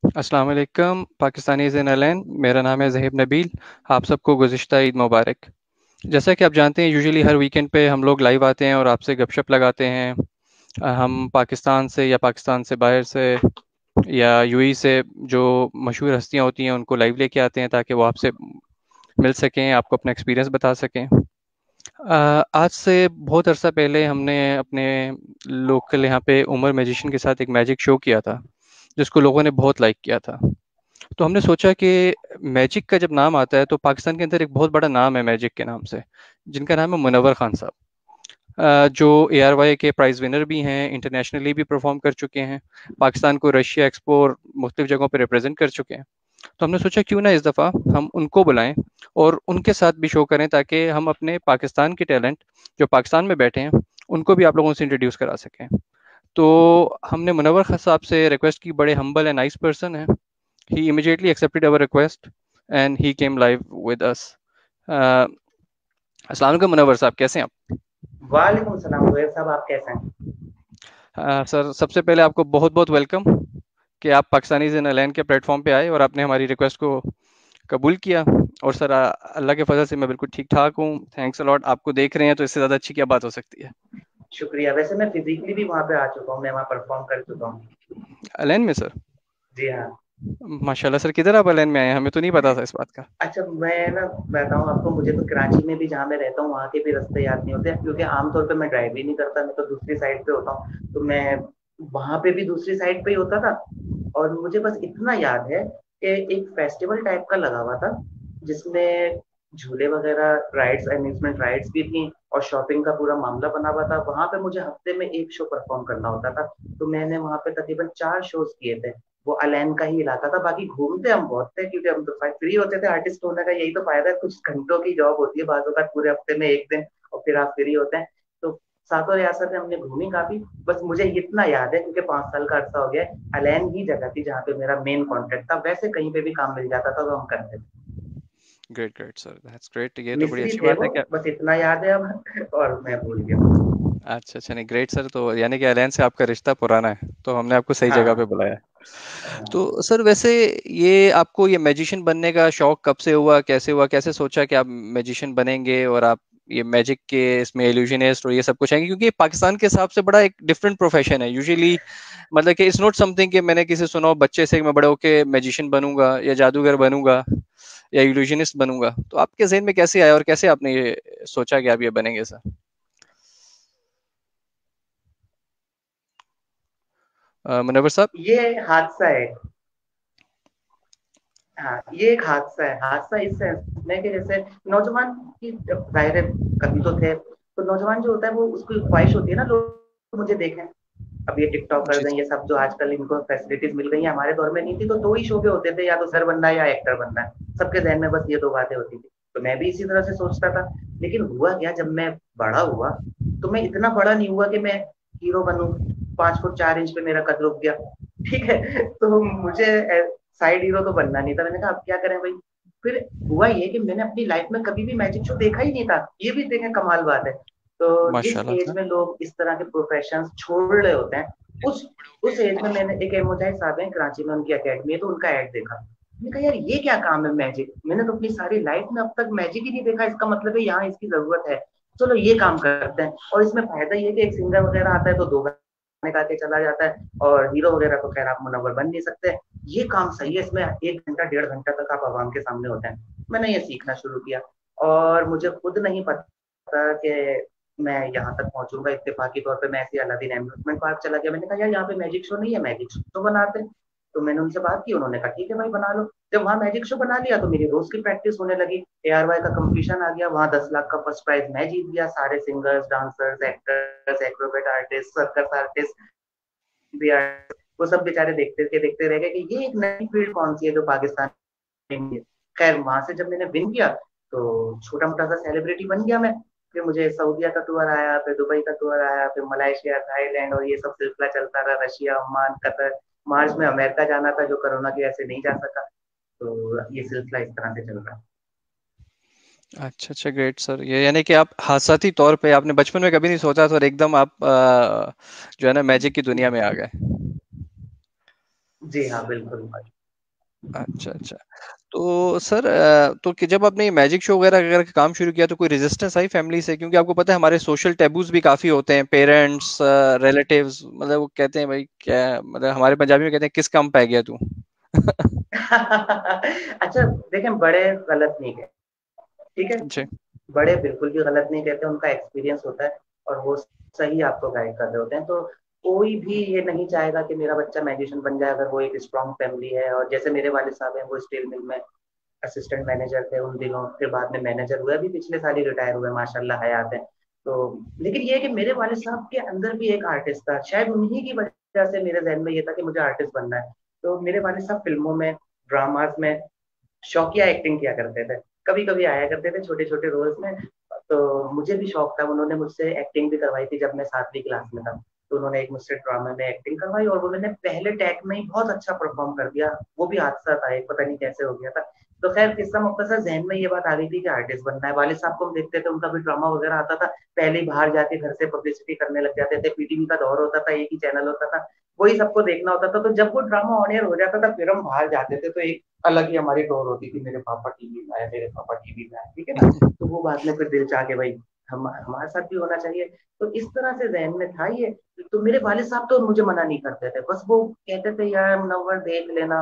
अस्सलाम वालेकुम पाकिस्तानी ज़ैन अलैन। मेरा नाम है ज़हीब नबील। आप सबको गुज़िश्ता ईद मुबारक। जैसा कि आप जानते हैं, यूजुअली हर वीकेंड पे हम लोग लाइव आते हैं और आपसे गपशप लगाते हैं। हम पाकिस्तान से या पाकिस्तान से बाहर से या यूएई से जो मशहूर हस्तियां होती हैं उनको लाइव लेके आते हैं ताकि वो आपसे मिल सकें, आपको अपना एक्सपीरियंस बता सकें। आज से बहुत अरसा पहले हमने अपने लोकल यहाँ पे उमर मैजिशियन के साथ एक मैजिक शो किया था, जिसको लोगों ने बहुत लाइक किया था। तो हमने सोचा कि मैजिक का जब नाम आता है तो पाकिस्तान के अंदर एक बहुत बड़ा नाम है मैजिक के नाम से, जिनका नाम है मुनव्वर खान साहब। जो ARY के प्राइज़ विनर भी हैं, इंटरनेशनली भी परफॉर्म कर चुके हैं, पाकिस्तान को रशिया एक्सपो और मुख्तलिफ जगहों पर रिप्रेजेंट कर चुके हैं। तो हमने सोचा क्यों ना इस दफ़ा हम उनको बुलाएं और उनके साथ भी शो करें, ताकि हम अपने पाकिस्तान के टैलेंट जो पाकिस्तान में बैठे हैं उनको भी आप लोगों से इंट्रोड्यूस करा सकें। तो हमने मुनव्वर खान साहब से रिक्वेस्ट की, बड़े हम्बल एंड नाइस पर्सन है। He immediately accepted our request and he came live with us. Uh, अस्सलाम वालेकुम मुनव्वर साहब, कैसे हैं आप? वालेकुम सलाम जोएब साहब, आप कैसे हैं? सर, सबसे पहले आपको बहुत बहुत वेलकम कि आप पाकिस्तानी ज़ैन अलैन के प्लेटफॉर्म पे आए और आपने हमारी रिक्वेस्ट को कबूल किया। और सर, अल्लाह के फजल से मैं बिल्कुल ठीक ठाक हूँ। Thanks a lot. आपको देख रहे हैं तो इससे ज़्यादा अच्छी क्या बात हो सकती है। शुक्रिया। वैसे मैं फिजिकली भी वहां पे आ चुका हूँ, मैं वहां परफॉर्म कर चुका हूँ। अलैन में सर? जी हाँ। माशाल्लाह सर, किधर आप अलैन में आए हैं? हमें तो नहीं पता था इस बात का। अच्छा, मैं ना बताऊँ आपको, मुझे तो कराची में भी जहाँ मैं रहता हूँ वहाँ के भी रास्ते याद नहीं होते, क्योंकि आमतौर पे मैं ड्राइव ही नहीं करता, मैं तो दूसरी साइड पे होता हूँ। तो मैं वहां पे भी दूसरी साइड पे ही होता था। और मुझे बस इतना याद है कि एक फेस्टिवल टाइप का लगा हुआ था, जिसमें झूले वगैरह, राइड्स, अम्यूजमेंट राइड्स भी थी, और शॉपिंग का पूरा मामला बना हुआ था। वहां पे मुझे हफ्ते में एक शो परफॉर्म करना होता था। तो मैंने वहां पे तकरीबन 4 शोज किए थे। वो अलैन का ही इलाका था, बाकी घूमते हम बहुत थे, क्योंकि हम तो फ्री होते थे। आर्टिस्ट होने का यही तो फायदा है, कुछ घंटों की जॉब होती है बाजू का, पूरे हफ्ते में एक दिन, और फिर आप फ्री होते हैं। तो सातों रियासतें हमने घूमी काफी। बस मुझे इतना याद है, क्योंकि 5 साल का अरसा हो गया है, अलैन ही जगह थी जहाँ पे मेरा मेन कॉन्टेक्ट था। वैसे कहीं पे भी काम मिल जाता था तो हम करते थे। Great great sir, that's great. ये तो बड़ी मिस्री अच्छी थे बात वो, है कि बस इतना याद है अब और मैं भूल गया। अच्छा अच्छा, नहीं ग्रेट सर। तो यानी कि अलैन से आपका रिश्ता पुराना है, तो हमने आपको सही जगह पे हाँ। बुलाया है। तो सर, वैसे ये आपको ये मैजिशियन बनने का शौक कब से हुआ, कैसे हुआ, कैसे सोचा कि आप मैजिशियन बनेंगे और आप ये मैजिक के इसमें इल्यूजनिस्ट और ये सब कुछ आएंगे? क्योंकि पाकिस्तान के हिसाब से बड़ा एक डिफरेंट प्रोफेशन है यूजुअली। मतलब कि इट्स नॉट समथिंग कि मैंने किसी सुना हो बच्चे से कि मैं बड़े होके मैजिशियन बनूंगा या जादूगर बनूंगा या इल्यूजनिस्ट बनूंगा। तो आपके जहन में कैसे आया और कैसे आपने ये सोचा कि आप ये बनेंगे सर? मुनव्वर साहब। ये हादसा है। हाँ, ये एक हादसा है। हादसा इस सेंस में कि जैसे नौजवान की, जाहिर है, कभी तो थे, तो नौजवान जो होता है वो, उसकी ख्वाहिश होती है ना, लोग मुझे देखें। अब ये टिकटॉकर्स जी हैं, जी। ये सब जो आजकल इनको फैसिलिटीज मिल गई हैं, हमारे दौर में नहीं थी। तो दो ही शोबे होते थे, या तो सर बनना है या एक्टर बनना है। सबके जहन में बस ये दो बातें होती थी। तो मैं भी इसी तरह से सोचता था। लेकिन हुआ क्या, जब मैं बड़ा हुआ, तो मैं इतना बड़ा नहीं हुआ कि मैं हीरो बनूं। 5 फुट 4 इंच पे मेरा कद रुक गया। ठीक है। तो मुझे साइड हीरो तो बनना नहीं था। मैंने कहा अब क्या करें भाई। फिर हुआ ये कि मैंने अपनी लाइफ में कभी भी मैजिक शो देखा ही नहीं था। ये भी देखें, कमाल बात है। तो जिस माशाल्लाह एज सर। में लोग इस तरह के प्रोफेशन छोड़ रहे होते हैं, उस उस एज में मैंने, एक मुजाहिद साहब हैं कराची में, उनकी अकेडमी है, तो उनका एड देखा। मैंने कहा यार ये क्या काम है मैजिक, मैंने तो अपनी सारी लाइफ में अब तक मैजिक ही नहीं देखा, इसका मतलब है यहाँ इसकी जरूरत है। चलो ये काम करते हैं। और इसमें फायदा ये है कि एक सिंगर वगैरह आता है तो 2 गाने गा के चला जाता है, और हीरो वगैरह तो खैर आप मुनव्वर बन नहीं सकते। ये काम सही है, इसमें 1 घंटा 1.5 घंटा तक आप आवाम के सामने होते हैं। मैंने ये सीखना शुरू किया। और मुझे खुद नहीं पता कि मैं यहाँ तक पहुंचूंगा। इत्तेफाकी तौर पे मैं ऐसे अलादीन एम्यूजमेंट पार्क चला गया। मैंने कहा यार यहाँ पे मैजिक शो नहीं है, मैजिक शो बनाते हैं। तो मैंने उनसे बात की, उन्होंने कहा ठीक है भाई बना लो। जब वहाँ मैजिक शो बना लिया तो मेरी रोज की प्रैक्टिस होने लगी। ARY का कंपटीशन आ गया, वहाँ 10 लाख का फर्स्ट प्राइज मैं जीत गया। सारे singers, dancers, actors, Acrobat artist, circus artist भी, वो सब बेचारे देखते रह गए कि ये एक नई फील्ड कौन सी है जो पाकिस्तान में है। खैर वहां से जब मैंने विन किया, तो छोटा मोटा सा सेलिब्रिटी बन गया मैं। फिर मुझे सऊदीया का टूर आया, फिर दुबई का टूर आया, फिर मलेशिया, थाईलैंड, और ये सब सिलसिला चलता रहा। रशिया, ओमान, कतर, मार्च में अमेरिका जाना था जो कोरोना की वजह से नहीं जा सका। तो ये सिलसिला इस तरह से चल रहा है। अच्छा अच्छा, ग्रेट सर। ये यानी कि आप हादसाती तौर पे, आपने बचपन में कभी नहीं सोचा था और एकदम आप जो है ना मैजिक की दुनिया में आ गए। जी हाँ, बिल्कुल। अच्छा, अच्छा। तो सर तो कि जब आपने ये मैजिक शो वगैरह वगैरह का काम शुरू किया तो कोई रेजिस्टेंस आई फैमिली से? क्योंकि आपको पता है हमारे सोशल टैबूज़ भी काफ़ी होते हैं, पेरेंट्स, रिलेटिव्स, मतलब वो कहते हैं भाई क्या, मतलब हमारे पंजाबी में कहते हैं किस काम पे गया तू? अच्छा, देखें, बड़े गलत नहीं कह, ठीक है? जी। बड़े बिल्कुल भी गलत नहीं कहते, उनका एक्सपीरियंस होता है और वो सही आपको गाइड कर रहे होते हैं। तो कोई भी ये नहीं चाहेगा कि मेरा बच्चा मैजिशियन बन जाए अगर वो एक स्ट्रॉन्ग फैमिली है। और जैसे मेरे वालिद साहब हैं, वो स्टील मिल में असिस्टेंट मैनेजर थे उन दिनों, फिर बाद में मैनेजर हुए, अभी पिछले साल ही रिटायर हुए, माशाल्लाह हयात हैं। तो लेकिन ये है कि मेरे वालिद साहब के अंदर भी एक आर्टिस्ट था, शायद उन्हीं की वजह से मेरे जहन में ये था कि मुझे आर्टिस्ट बनना है। तो मेरे वालिद साहब फिल्मों में, ड्रामाज में शौकिया एक्टिंग किया करते थे, कभी कभी आया करते थे छोटे छोटे रोल्स में। तो मुझे भी शौक था, उन्होंने मुझसे एक्टिंग भी करवाई थी जब मैं 7वीं क्लास में था। तो उन्होंने एक मुझसे ड्रामा में एक्टिंग करवाई और उन्होंने पहले टैक में ही बहुत अच्छा परफॉर्म कर दिया। वो भी हादसा था एक, पता नहीं कैसे हो गया था। तो खैर, किस्सा मुख्तसर जहन में ये बात आ गई थी कि आर्टिस्ट बनना है। वालिद साहब को हम देखते थे, उनका भी ड्रामा वगैरह आता था, पहले ही बाहर जाके घर से पब्लिसिटी करने लग जाते थे। पीटीवी का दौर होता था, एक ही चैनल होता था, वही सबको देखना होता था। तो जब वो ड्रामा ऑन एयर हो जाता था, फिर हम बाहर जाते थे, तो एक अलग ही हमारी टोर होती थी, मेरे पापा टीवी में आए, मेरे पापा टीवी में आए, ठीक है ना। तो वो बाद में फिर दिल चाह के भाई हम हमारे साथ भी होना चाहिए। तो इस तरह से जहन में था ये। तो मेरे वालिद साहब तो मुझे मना नहीं करते थे, बस वो कहते थे यार मुनव्वर देख लेना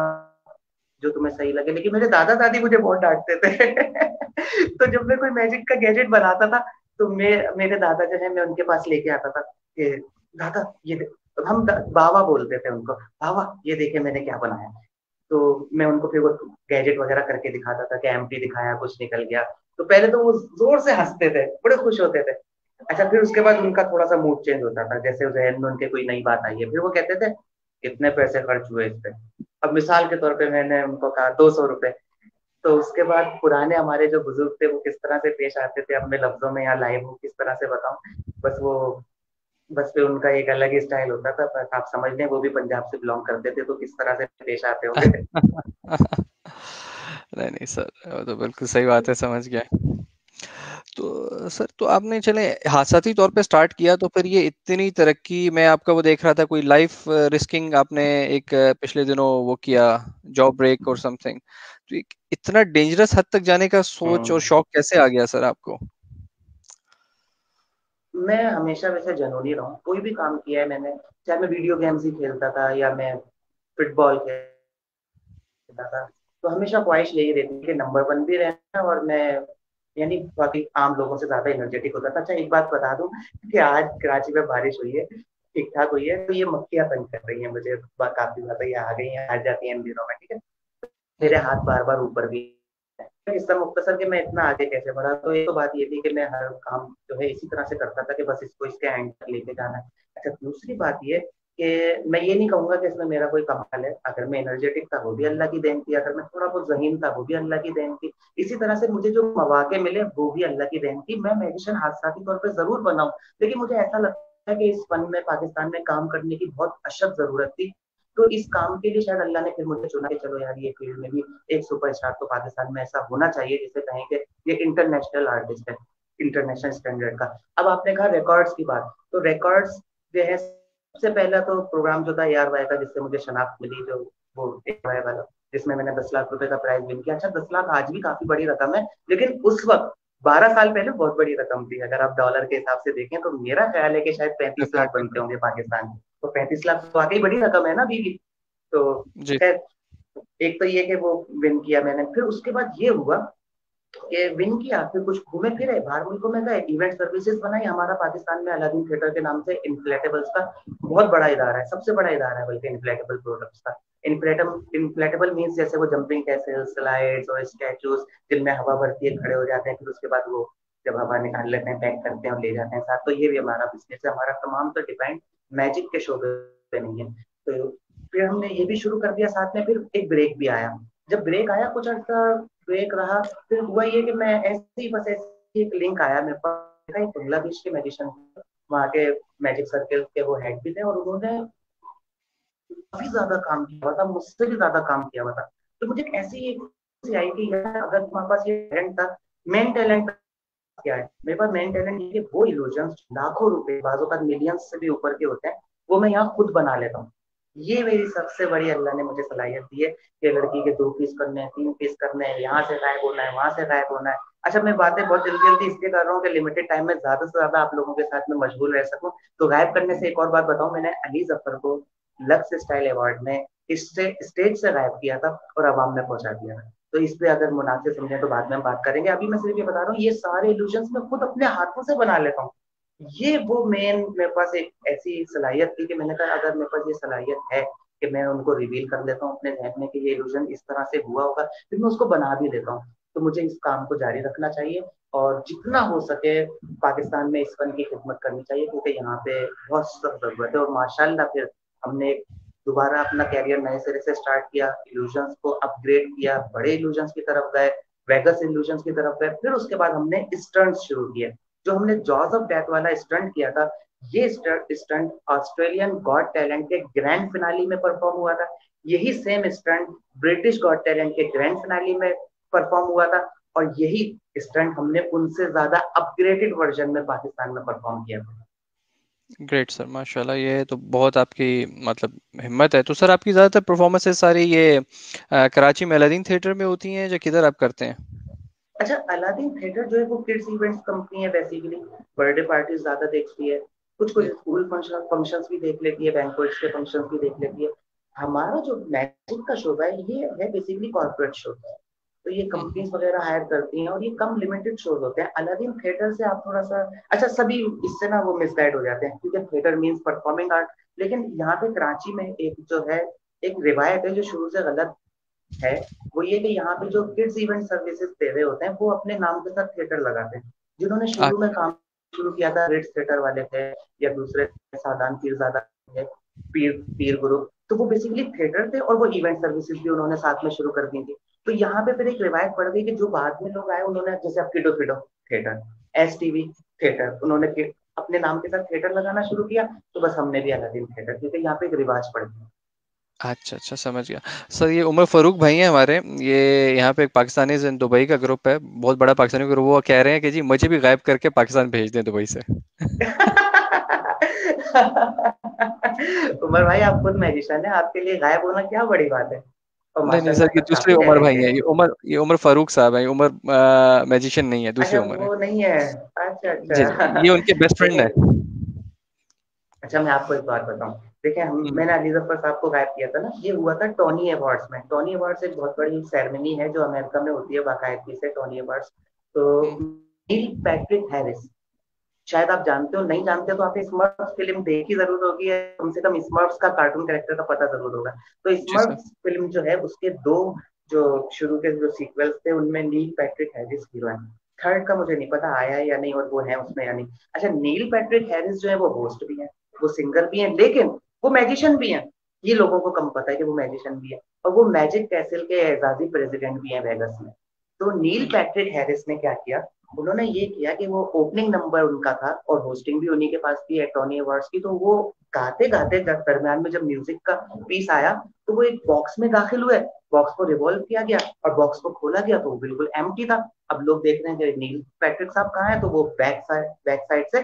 जो तुम्हें सही लगे। लेकिन मेरे दादा दादी मुझे बहुत डांटते थे। तो जब मैं कोई मैजिक का गैजेट बनाता था, तो मेरे दादा जो है, मैं उनके पास लेके आता था कि दादा ये हम बाबा बोलते थे उनको, बाबा ये देखे मैंने क्या बनाया। तो मैं उनको फिर वो गैजेट वगैरह करके दिखाता था कि एम्प्टी दिखाया, कुछ निकल गया। तो पहले तो वो जोर से हंसते थे, बड़े खुश होते थे। अच्छा, फिर उसके बाद उनका थोड़ा सा मूड चेंज होता था, जैसे जहन में उनके कोई नई बात आई है, फिर वो कहते थे कितने पैसे खर्च हुए इस पे। अब मिसाल के तौर पे मैंने उनको कहा 200 रुपए। तो उसके बाद पुराने हमारे जो बुजुर्ग थे वो किस तरह से पेश आते थे, अब मैं लफ्जों में या लाइव किस तरह से बताऊं। बस वो बस फिर उनका एक अलग ही स्टाइल होता था, बस आप समझ लें वो भी पंजाब से बिलोंग करते थे, तो किस तरह से पेश आते होंगे। नहीं नहीं सर, वो तो बिल्कुल सही बात है, समझ गया। तो सर तो आपने चले हादसाती तौर पे स्टार्ट किया, तो फिर ये इतनी तरक्की, मैं आपका वो देख रहा था कोई लाइफ रिस्किंग आपने एक पिछले दिनों वो किया, जॉब ब्रेक और समथिंग, तो इतना डेंजरस हद तक जाने का सोच और हम्म। शौक कैसे आ गया सर आपको? मैं हमेशा वैसे जनूनी रहा हूँ, कोई भी काम किया है मैंने, चाहे मैं वीडियो गेम्स ही खेलता था या मैं फुटबॉल खेलता था, तो हमेशा ख्वाहिश यही रहती थी कि नंबर वन भी रहना। और मैं यानी बाकी आम लोगों से ज्यादा एनर्जेटिक होता था। अच्छा, एक बात बता दूं कि आज कराची में बारिश हुई है, ठीक ठाक हुई है, तो ये मक्खियां तंग कर रही हैं मुझे, काफी ज्यादा ये आ गई हैं, आ जाती हैं इन दिनों में, ठीक है। मेरे हम्म। हाथ बार बार ऊपर भी है। इसका मुख्तसर कि मैं इतना आगे कैसे बढ़ा, तो एक तो बात ये थी कि मैं हर काम जो है इसी तरह से करता था कि बस इसको इसके एंड तक लेके जाना है। अच्छा, दूसरी बात ये कि मैं ये नहीं कहूंगा कि इसमें मेरा कोई कमाल है, अगर मैं एनर्जेटिक था वो भी अल्लाह की देन थी, अगर मैं थोड़ा बहुत जहीन था वो भी अल्लाह की देन थी। इसी तरह से मुझे जो मौके मिले वो भी अल्लाह की देन थी। मैं मैजिशियन हादसाती तौर पर जरूर बना हूं, लेकिन मुझे ऐसा लगता है कि इस फन में पाकिस्तान में काम करने की बहुत अशद जरूरत थी। तो इस काम के लिए शायद अल्लाह ने फिर मुझे चुना कि चलो यार, ये फील्ड में भी एक सुपरस्टार तो पाकिस्तान में ऐसा होना चाहिए जिसे कहें कि ये इंटरनेशनल आर्टिस्ट है, इंटरनेशनल स्टैंडर्ड का। अब आपने कहा रिकॉर्ड्स की बात, तो रिकॉर्ड्स जो है, सबसे पहला तो प्रोग्राम जो था AR वाई का, जिससे मुझे शनाख्त मिली, जो वो AR वाई वाला, जिसमें मैंने 10 लाख रुपए का प्राइज विन किया। अच्छा, 10 लाख आज भी काफी बड़ी रकम है, लेकिन उस वक्त 12 साल पहले बहुत बड़ी रकम थी। अगर आप डॉलर के हिसाब से देखें तो मेरा ख्याल है कि शायद 35 लाख बनते डेफिनेटली। होंगे पाकिस्तान में। तो 35 लाख तो वाकई बड़ी रकम है ना अभी भी। तो जी। खैर, एक तो ये कि वो विन किया मैंने, फिर उसके बाद ये हुआ कि विन किया, फिर कुछ घूमे फिरे बाहर मुल्कों में गए, इवेंट सर्विसेज बनाई। हमारा पाकिस्तान में अलादीन थिएटर के नाम से इन्फ्लेटेबल्स का बहुत बड़ा इदारा है, सबसे बड़ा इदारा है बल्कि इन्फ्लेटेबल प्रोडक्ट्स का। इन्फ्लेटेबल मीन्स जैसे वो जंपिंग कैसल, स्लाइड्स और स्टैचूज जिनमें हवा भरती है, खड़े हो जाते हैं, फिर उसके बाद वो जब हवा निकाल लेते हैं, पैक करते हैं और ले जाते हैं साथ। तो ये भी हमारा बिजनेस है, हमारा तमाम तो डिपेंड मैजिक के शोबे पे नहीं है। तो फिर हमने ये भी शुरू कर दिया साथ में। फिर एक ब्रेक भी आया, जब ब्रेक आया कुछ अर्सा ब्रेक रहा, फिर हुआ ये कि मैं ऐसे ही बस ऐसे एक लिंक आया मेरे पास, एक बांग्लादेश के मैजिशियन, वहाँ के मैजिक सर्कल के वो हेड भी थे, और उन्होंने काफी ज्यादा काम किया हुआ था, मुझसे भी ज्यादा काम किया हुआ था। तो मुझे एक ऐसी एक सी आई कि यार, अगर तुम्हारे पास ये टैलेंट था, मेन टैलेंट क्या है मेरे पास, मेन टैलेंट ये वो इल्यूजन लाखों रुपए, बाजों का मिलियंस से भी ऊपर के होते हैं, वो मैं यहाँ खुद बना लेता हूँ। ये मेरी सबसे बड़ी अल्लाह ने मुझे सलाहियत दी है कि लड़की के 2 पीस करने हैं, 3 पीस करने हैं, यहाँ से गायब होना है, वहां से गायब होना है। अच्छा, मैं बातें बहुत जल्दी जल्दी इसलिए कर रहा हूँ कि लिमिटेड टाइम में ज्यादा से ज्यादा आप लोगों के साथ में मशगूल रह सकूं। तो गायब करने से एक और बात बताऊं, मैंने अली जफर को लक्स स्टाइल अवार्ड में स्टेज से गायब किया था और अवाम में पहुंचा दिया था। तो इस पे अगर मुनासिब समझे तो बाद में हम बात करेंगे। अभी मैं सिर्फ ये बता रहा हूँ, ये सारे इल्यूजन मैं खुद अपने हाथों से बना लेता हूँ। ये वो मेन मेरे पास एक ऐसी सलाहियत थी कि मैंने कहा अगर मेरे पास ये सलाहियत है कि मैं उनको रिवील कर लेता हूँ अपने जहन में कि ये इल्यूजन इस तरह से हुआ होगा, फिर मैं उसको बना भी देता हूँ। तो मुझे इस काम को जारी रखना चाहिए और जितना हो सके पाकिस्तान में इस फन की खिदमत करनी चाहिए, क्योंकि यहाँ पे बहुत सख्त जरूरत है। और माशाल्लाह फिर हमने दोबारा अपना कैरियर नए सिरे से स्टार्ट किया, इल्यूजन्स को अपग्रेड किया, बड़े इल्यूजन्स की तरफ गए, वेगस इल्यूजन्स की तरफ गए। फिर उसके बाद हमने स्टंट्स शुरू किए। जो हमने जॉज ऑफ डेथ वाला स्टंट किया था, ये स्टंट ऑस्ट्रेलियन गॉड टैलेंट के ग्रैंड फिनाली में परफॉर्म हुआ था। यही same stunt British got talent के ग्रैंड फिनाली में परफॉर्म हुआ था। और यही स्टंट हमने उनसे ज्यादा अपग्रेडेड वर्जन में पाकिस्तान में परफॉर्म किया था। ग्रेट सर, माशाल्लाह, ये तो बहुत आपकी मतलब हिम्मत है। तो सर आपकी ज़्यादातर परफॉर्मेंसेस सारी ये कराची में अलादीन थिएटर में होती हैं या किधर आप करते हैं? अच्छा, अलादीन थिएटर जो है वो किड्स इवेंट्स कंपनी है बेसिकली। बर्थडे पार्टी ज्यादा देखती है, कुछ कुछ जी। स्कूल फंक्शंस भी देख लेती है, बैंक्वेट्स के फंक्शंस भी देख लेती है। हमारा जो मैजिक का शो है ये है बेसिकली कॉर्पोरेट शो। तो ये हम्म। कंपनीज वगैरह हायर करती हैं और ये कम लिमिटेड शोज होते हैं। अलादीन थिएटर से आप थोड़ा सा, अच्छा सभी इससे ना वो मिसगाइड हो जाते हैं क्योंकि थिएटर मींस परफॉर्मिंग आर्ट। लेकिन यहाँ पे कराची में एक जो है, एक रिवायत है जो शुरू से गलत है। वो ये कि यहाँ पे जो किड्स इवेंट सर्विसेज दे रहे होते हैं वो अपने नाम के साथ थिएटर लगाते हैं। जिन्होंने शुरू में अच्छा। काम शुरू किया था रिट्स थिएटर वाले थे, या दूसरे सादान पीरजादा थे, पीर पीर गुरु। तो वो बेसिकली थिएटर थे और वो इवेंट सर्विसेज भी उन्होंने साथ में शुरू कर दी थी। तो यहाँ पे फिर एक रिवायत पड़ गई कि जो बाद में लोग आए उन्होंने, जैसे अब किडो Fido theatre, S TV theatre, उन्होंने अपने नाम के साथ थिएटर लगाना शुरू किया। तो बस हमने भी अलादीन थिएटर, क्योंकि यहाँ पे एक रिवाज पड़ गया। अच्छा, अच्छा, समझ गया। सर ये उमर फारूक भाई हैं हमारे, ये यहाँ पे एक पाकिस्तानी दुबई का ग्रुप है, बहुत बड़ा पाकिस्तानी ग्रुप। वो कह रहे हैं कि जी मुझे भी गायब करके पाकिस्तान भेज दें दुबई से। उमर भाई, आप खुद मैजिशियन है, आपके लिए गायब होना क्या बड़ी बात है। और नहीं नहीं सर, माशाल्लाह ये तक दूसरे काफी उमर भाई टैलेंटेड हैं। है। ये उमर फारूक साहब हैं। उमर मैजिशियन नहीं है, दूसरे अच्छा, उमर है। वो नहीं है। अच्छा जी जी, अच्छा। ये उनके बेस्ट फ्रेंड है। देखिए, अच्छा मैं आपको एक बात बताऊं। देखिए, हम हम्म। मैंने अली जफर साहब को गायब किया था ना, ये हुआ था टोनी अवार्ड्स में। टोनी अवार्ड्स एक बहुत बड़ी सेरेमनी है जो अमेरिका में होती है बाकायदगी से, टोनी अवार्ड्स। तो हम्म। नील पैट्रिक हैरिस, शायद आप जानते हो, नहीं जानते तो आपने स्मर्फ्स फिल्म देखी जरूर होगी, कम से कम स्मर्फ्स का कार्टून कैरेक्टर का पता जरूर होगा। तो जी सर। स्मर्फ्स फिल्म जो है उसके दो जो शुरू के जो सीक्वल्स थे उनमें नील पैट्रिक हैरिस हीरो है। थर्ड का मुझे नहीं पता आया है या नहीं और वो है उसमें या नहीं। अच्छा, नील पैट्रिक हैरिस जो है वो होस्ट भी है, वो सिंगर भी है, लेकिन वो मैजिशियन भी है। ये लोगों को कम पता है कि वो मैजिशियन भी है। और वो मैजिक कैसल के एजाजी प्रेसिडेंट भी है वेगस में। तो नील हम्म। पैट्रिक हैरिस ने क्या किया, उन्होंने ये किया कि वो ओपनिंग नंबर उनका था और होस्टिंग भी उन्हीं के पास थी टोनी अवार्ड्स की। तो वो गाते गाते जब दरम्यान में जब म्यूजिक का पीस आया तो वो एक बॉक्स में दाखिल हुए। बॉक्स को रिवॉल्व किया गया और बॉक्स को खोला गया तो वो बिल्कुल एम्प्टी था। अब लोग देख रहे हैं कि नील पैट्रिक साहब कहाँ है, तो वो बैक साइड से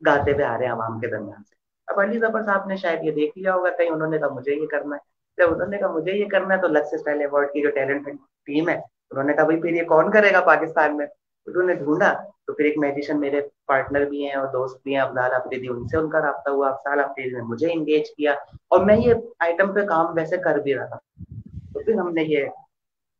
गाते हुए आ रहे हैं आवाम के दरमियान से। अब अली जफर साहब ने शायद ये देख लिया होगा कहीं, उन्होंने कहा मुझे ये करना है। जब उन्होंने कहा मुझे ये करना है तो लक्ष्य स्टाइल अवार्ड की जो टैलेंट टीम है, उन्होंने कहा भाई फिर ये कौन करेगा पाकिस्तान में। उन्होंने ढूंढा। तो फिर एक मैजिशियन मेरे पार्टनर भी हैं और दोस्त भी हैं, अब्लाल अफरीदी, उनसे उनका राब्ता हुआ। अफसाल अफरीदी ने मुझे इंगेज किया और मैं ये आइटम पे काम वैसे कर भी रहा था। तो फिर हमने ये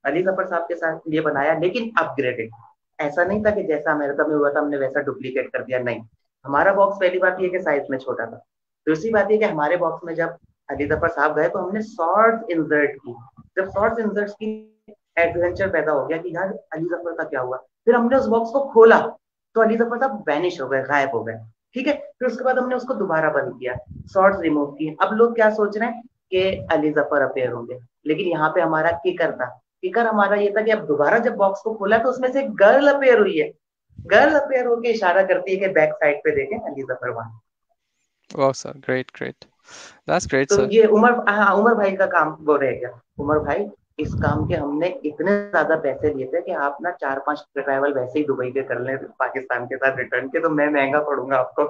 अली जफर साहब के साथ ये बनाया, लेकिन अपग्रेडेड। ऐसा नहीं था कि जैसा अमेरिका में हुआ था हमने वैसा डुप्लीकेट कर दिया, नहीं। हमारा बॉक्स पहली बात ये कि साइज में छोटा था। दूसरी बात ये कि हमारे बॉक्स में जब अली जफर साहब गए तो हमने शॉर्ट्स इंसर्ट की। जब शॉर्ट्स इंसर्ट की, एडवेंचर पैदा हो गया कि यार अली जफर का क्या हुआ। फिर हमने उस बॉक्स को खोला तो अली जफर साहब वैनिश हो गए, गायब हो गए। ठीक है, फिर उसके बाद हमने उसको दोबारा बंद किया, शॉर्ट्स रिमूव किए। अब लोग क्या सोच रहे हैं कि अली जफर अपेयर होंगे, लेकिन यहाँ पे हमारा किकर था। किकर हमारा ये था कि अब दोबारा जब बॉक्स को खोला तो उसमें से एक गर्ल अपेयर हुई है। गर्ल अपेयर होके इशारा करती है कि बैक साइड पे देखें अली जफर वहां। वाह sir, great great, that's great तो सर। ये उमर, हाँ, उमर भाई का काम वो रह गया। उमर भाई, इस काम के हमने इतने ज्यादा पैसे लिए थे कि आप ना 4-5 ट्रैवल वैसे ही दुबई के कर लें पाकिस्तान के साथ रिटर्न के, तो मैं महंगा पड़ूंगा आपको।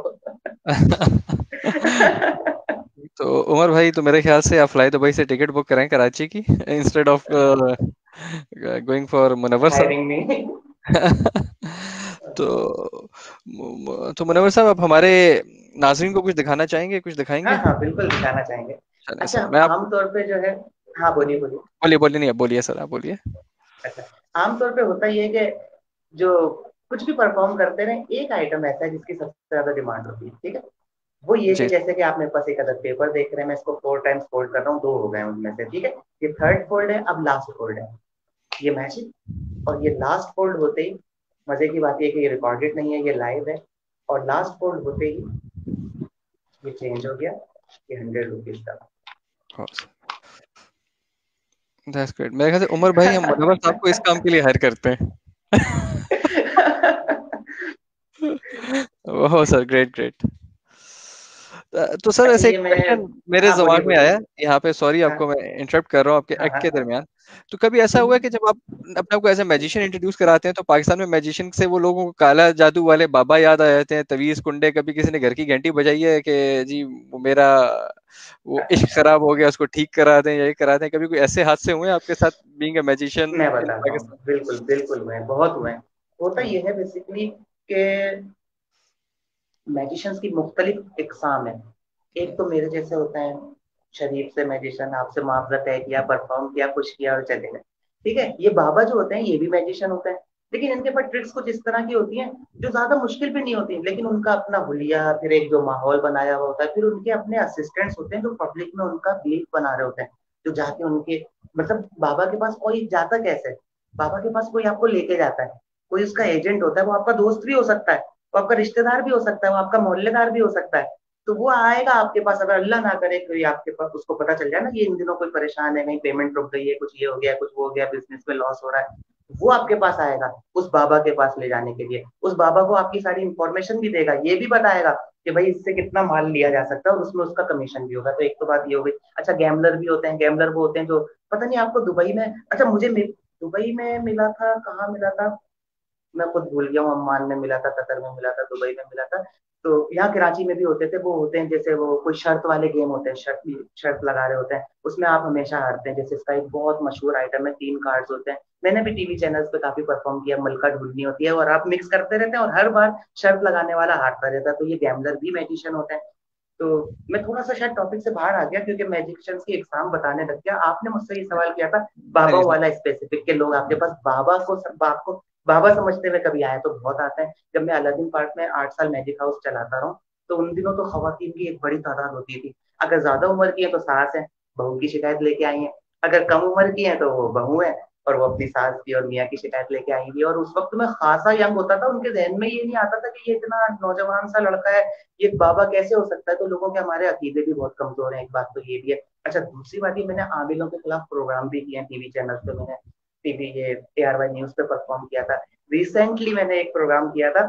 तो उमर भाई, तो मेरे ख्याल से आप फ्लाई दुबई से टिकट बुक करें कराची की, instead of going for Munawwar sahab. Hiring में। तो तो मुनव्वर साहब, आप हमारे नाज़रीन को कुछ दिखाना चाहेंगे, कुछ हाँ दिखाएंगे? हाँ, बिल्कुल दिखाना चाहेंगे। चलिए अच्छा, सर, मैं आप आमतौर पे जो है, हाँ बोलिए बोलिए। बोलिए बोलिए, नहीं आप बोलिए सर, आप बोलिए। अच्छा, आमतौर पे होता ये है कि जो कुछ भी परफॉर्म करते रहे, एक आइटम ऐसा है जिसकी सबसे ज्यादा डिमांड होती है, ठीक है। वो ये कि जी। जैसे कि आप मेरे पास एक अदर पेपर देख रहे हैं, मैं इसको 4 टाइम्स फोल्ड कर रहा हूँ, 2 हो गए उनमें से, ठीक है। ये थर्ड फोल्ड है, अब लास्ट फोल्ड है, ये मैजिक। और ये लास्ट फोल्ड होते ही, मजे की बात ये कि ये रिकॉर्डेड नहीं है, ये लाइव है। और लास्ट फोल्ड होते ही ये चेंज हो गया, ये 100 रुपीज का। That's great. मेरे ख्याल से उमर भाई, हम मुनव्वर साहब को इस काम के लिए हायर करते हैं। Oh sir, great great. तो सर, अच्छा, ऐसे एक ये मैं, क्वेश्चन मेरे हाँ बोलिए दिमाग में बोलिए। आया यहाँ पे, सॉरी हाँ आपको मैं इंटरप्ट कर रहा हूँ आपके हाँ एक्ट हाँ के हाँ। दरमियान। तो कभी ऐसा हुआ है कि जब आप अपने आप को एज ए मैजिशियन इंट्रोड्यूस कराते हैं, तो पाकिस्तान में मैजिशियन से वो लोगों को काला जादू वाले बाबा याद आ जाते हैं, तवीज कुंडे, कभी किसी ने घर की घंटी बजाई है कि जी वो मेरा वो इश्क खराब हो गया, उसको ठीक करा दें, यही करा दें, कभी कोई ऐसे हादसे हुए हैं आपके साथ बीइंग अ मैजिशियन मैं इन बताता हूँ, पाकिस्तान? बिल्कुल बिल्कुल हुए हैं, बहुत हुए हैं। होता ये है बेसिकली कि मैजिशियंस की मुख्तलिफ इकसाम है। एक तो मेरे जैसे होते हैं, शरीफ से मैजिशियन, आपसे मुआवजा तय किया, परफॉर्म किया, कुछ किया और चले गए, ठीक है। ये बाबा जो होते हैं ये भी मैजिशियन होते हैं, लेकिन इनके पास ट्रिक्स कुछ इस तरह की होती हैं जो ज्यादा मुश्किल भी नहीं होती, लेकिन उनका अपना हुलिया, फिर एक जो माहौल बनाया हुआ होता है, फिर उनके अपने असिस्टेंट्स होते हैं जो पब्लिक में उनका बिलीफ बना रहे होते हैं, जो जाके उनके, मतलब बाबा के पास कोई जाता कैसे है? बाबा के पास कोई आपको लेके जाता है, कोई उसका एजेंट होता है, वो आपका दोस्त भी हो सकता है, वो आपका रिश्तेदार भी हो सकता है, वो आपका मोहल्लेदार भी हो सकता है। तो वो आएगा आपके पास, अगर अल्लाह ना करे कोई आपके पास, उसको पता चल जाए ना कि इन दिनों कोई परेशान है, कहीं पेमेंट रुक गई है, कुछ ये हो गया, कुछ वो हो गया, बिजनेस में लॉस हो रहा है, वो आपके पास आएगा उस बाबा के पास ले जाने के लिए। उस बाबा को आपकी सारी इंफॉर्मेशन भी देगा, ये भी बताएगा कि भाई इससे कितना माल लिया जा सकता है और उसमें उसका कमीशन भी होगा। तो एक तो बात ये हो गई। अच्छा, गैमलर भी होते हैं, गैमलर वो होते हैं जो, पता नहीं आपको दुबई में, अच्छा मुझे दुबई में मिला था, कहाँ मिला था, मैं खुद भूल गया हूँ, अम्मान में मिला था, कतर में मिला था, दुबई में मिला था। तो यहाँ कराची में भी होते थे, वो होते हैं जैसे वो कोई शर्त वाले गेम होते हैं, शर्त शर्त लगा रहे होते हैं, उसमें आप हमेशा हारते हैं। जैसे इसका एक बहुत मशहूर आइटम है, 3 कार्ड्स होते हैं, मैंने भी टीवी चैनल्स पे काफी परफॉर्म किया, मलका ढूंढनी होती है और आप मिक्स करते रहते हैं और हर बार शर्त लगाने वाला हारता रहता है। तो ये गैमलर भी मैजिशियन होते हैं। तो मैं थोड़ा सा शायद टॉपिक से बाहर आ गया क्योंकि मैजिशियंस की एग्जाम बताने लग गया। आपने मुझसे ये सवाल किया था नहीं बाबा नहीं वाला स्पेसिफिक, के लोग आपके पास बाबा को, बाप को बाबा समझते हुए कभी आए, तो बहुत आते हैं। जब मैं अलादीन पार्क में 8 साल मैजिक हाउस चलाता रहा हूँ, तो उन दिनों तो खवातीन की एक बड़ी तादाद होती थी। अगर ज्यादा उम्र की है तो सास है, बहू की शिकायत लेके आई है। अगर कम उम्र की है तो वो बहू है, और वो अपनी सास की और मियाँ की शिकायत लेके आएंगी। और उस वक्त में खासा यंग होता था, उनके जहन में ये नहीं आता था कि ये इतना नौजवान सा लड़का है, ये बाबा कैसे हो सकता है। तो लोगों के हमारे अकीदे भी बहुत कमजोर हैं, एक बात तो ये भी है। अच्छा, दूसरी बात ये, मैंने आमिलों के खिलाफ प्रोग्राम भी किए हैं टीवी चैनल पे, मैंने टीवी ये ARY न्यूज पे परफॉर्म किया था। रिसेंटली मैंने एक प्रोग्राम किया था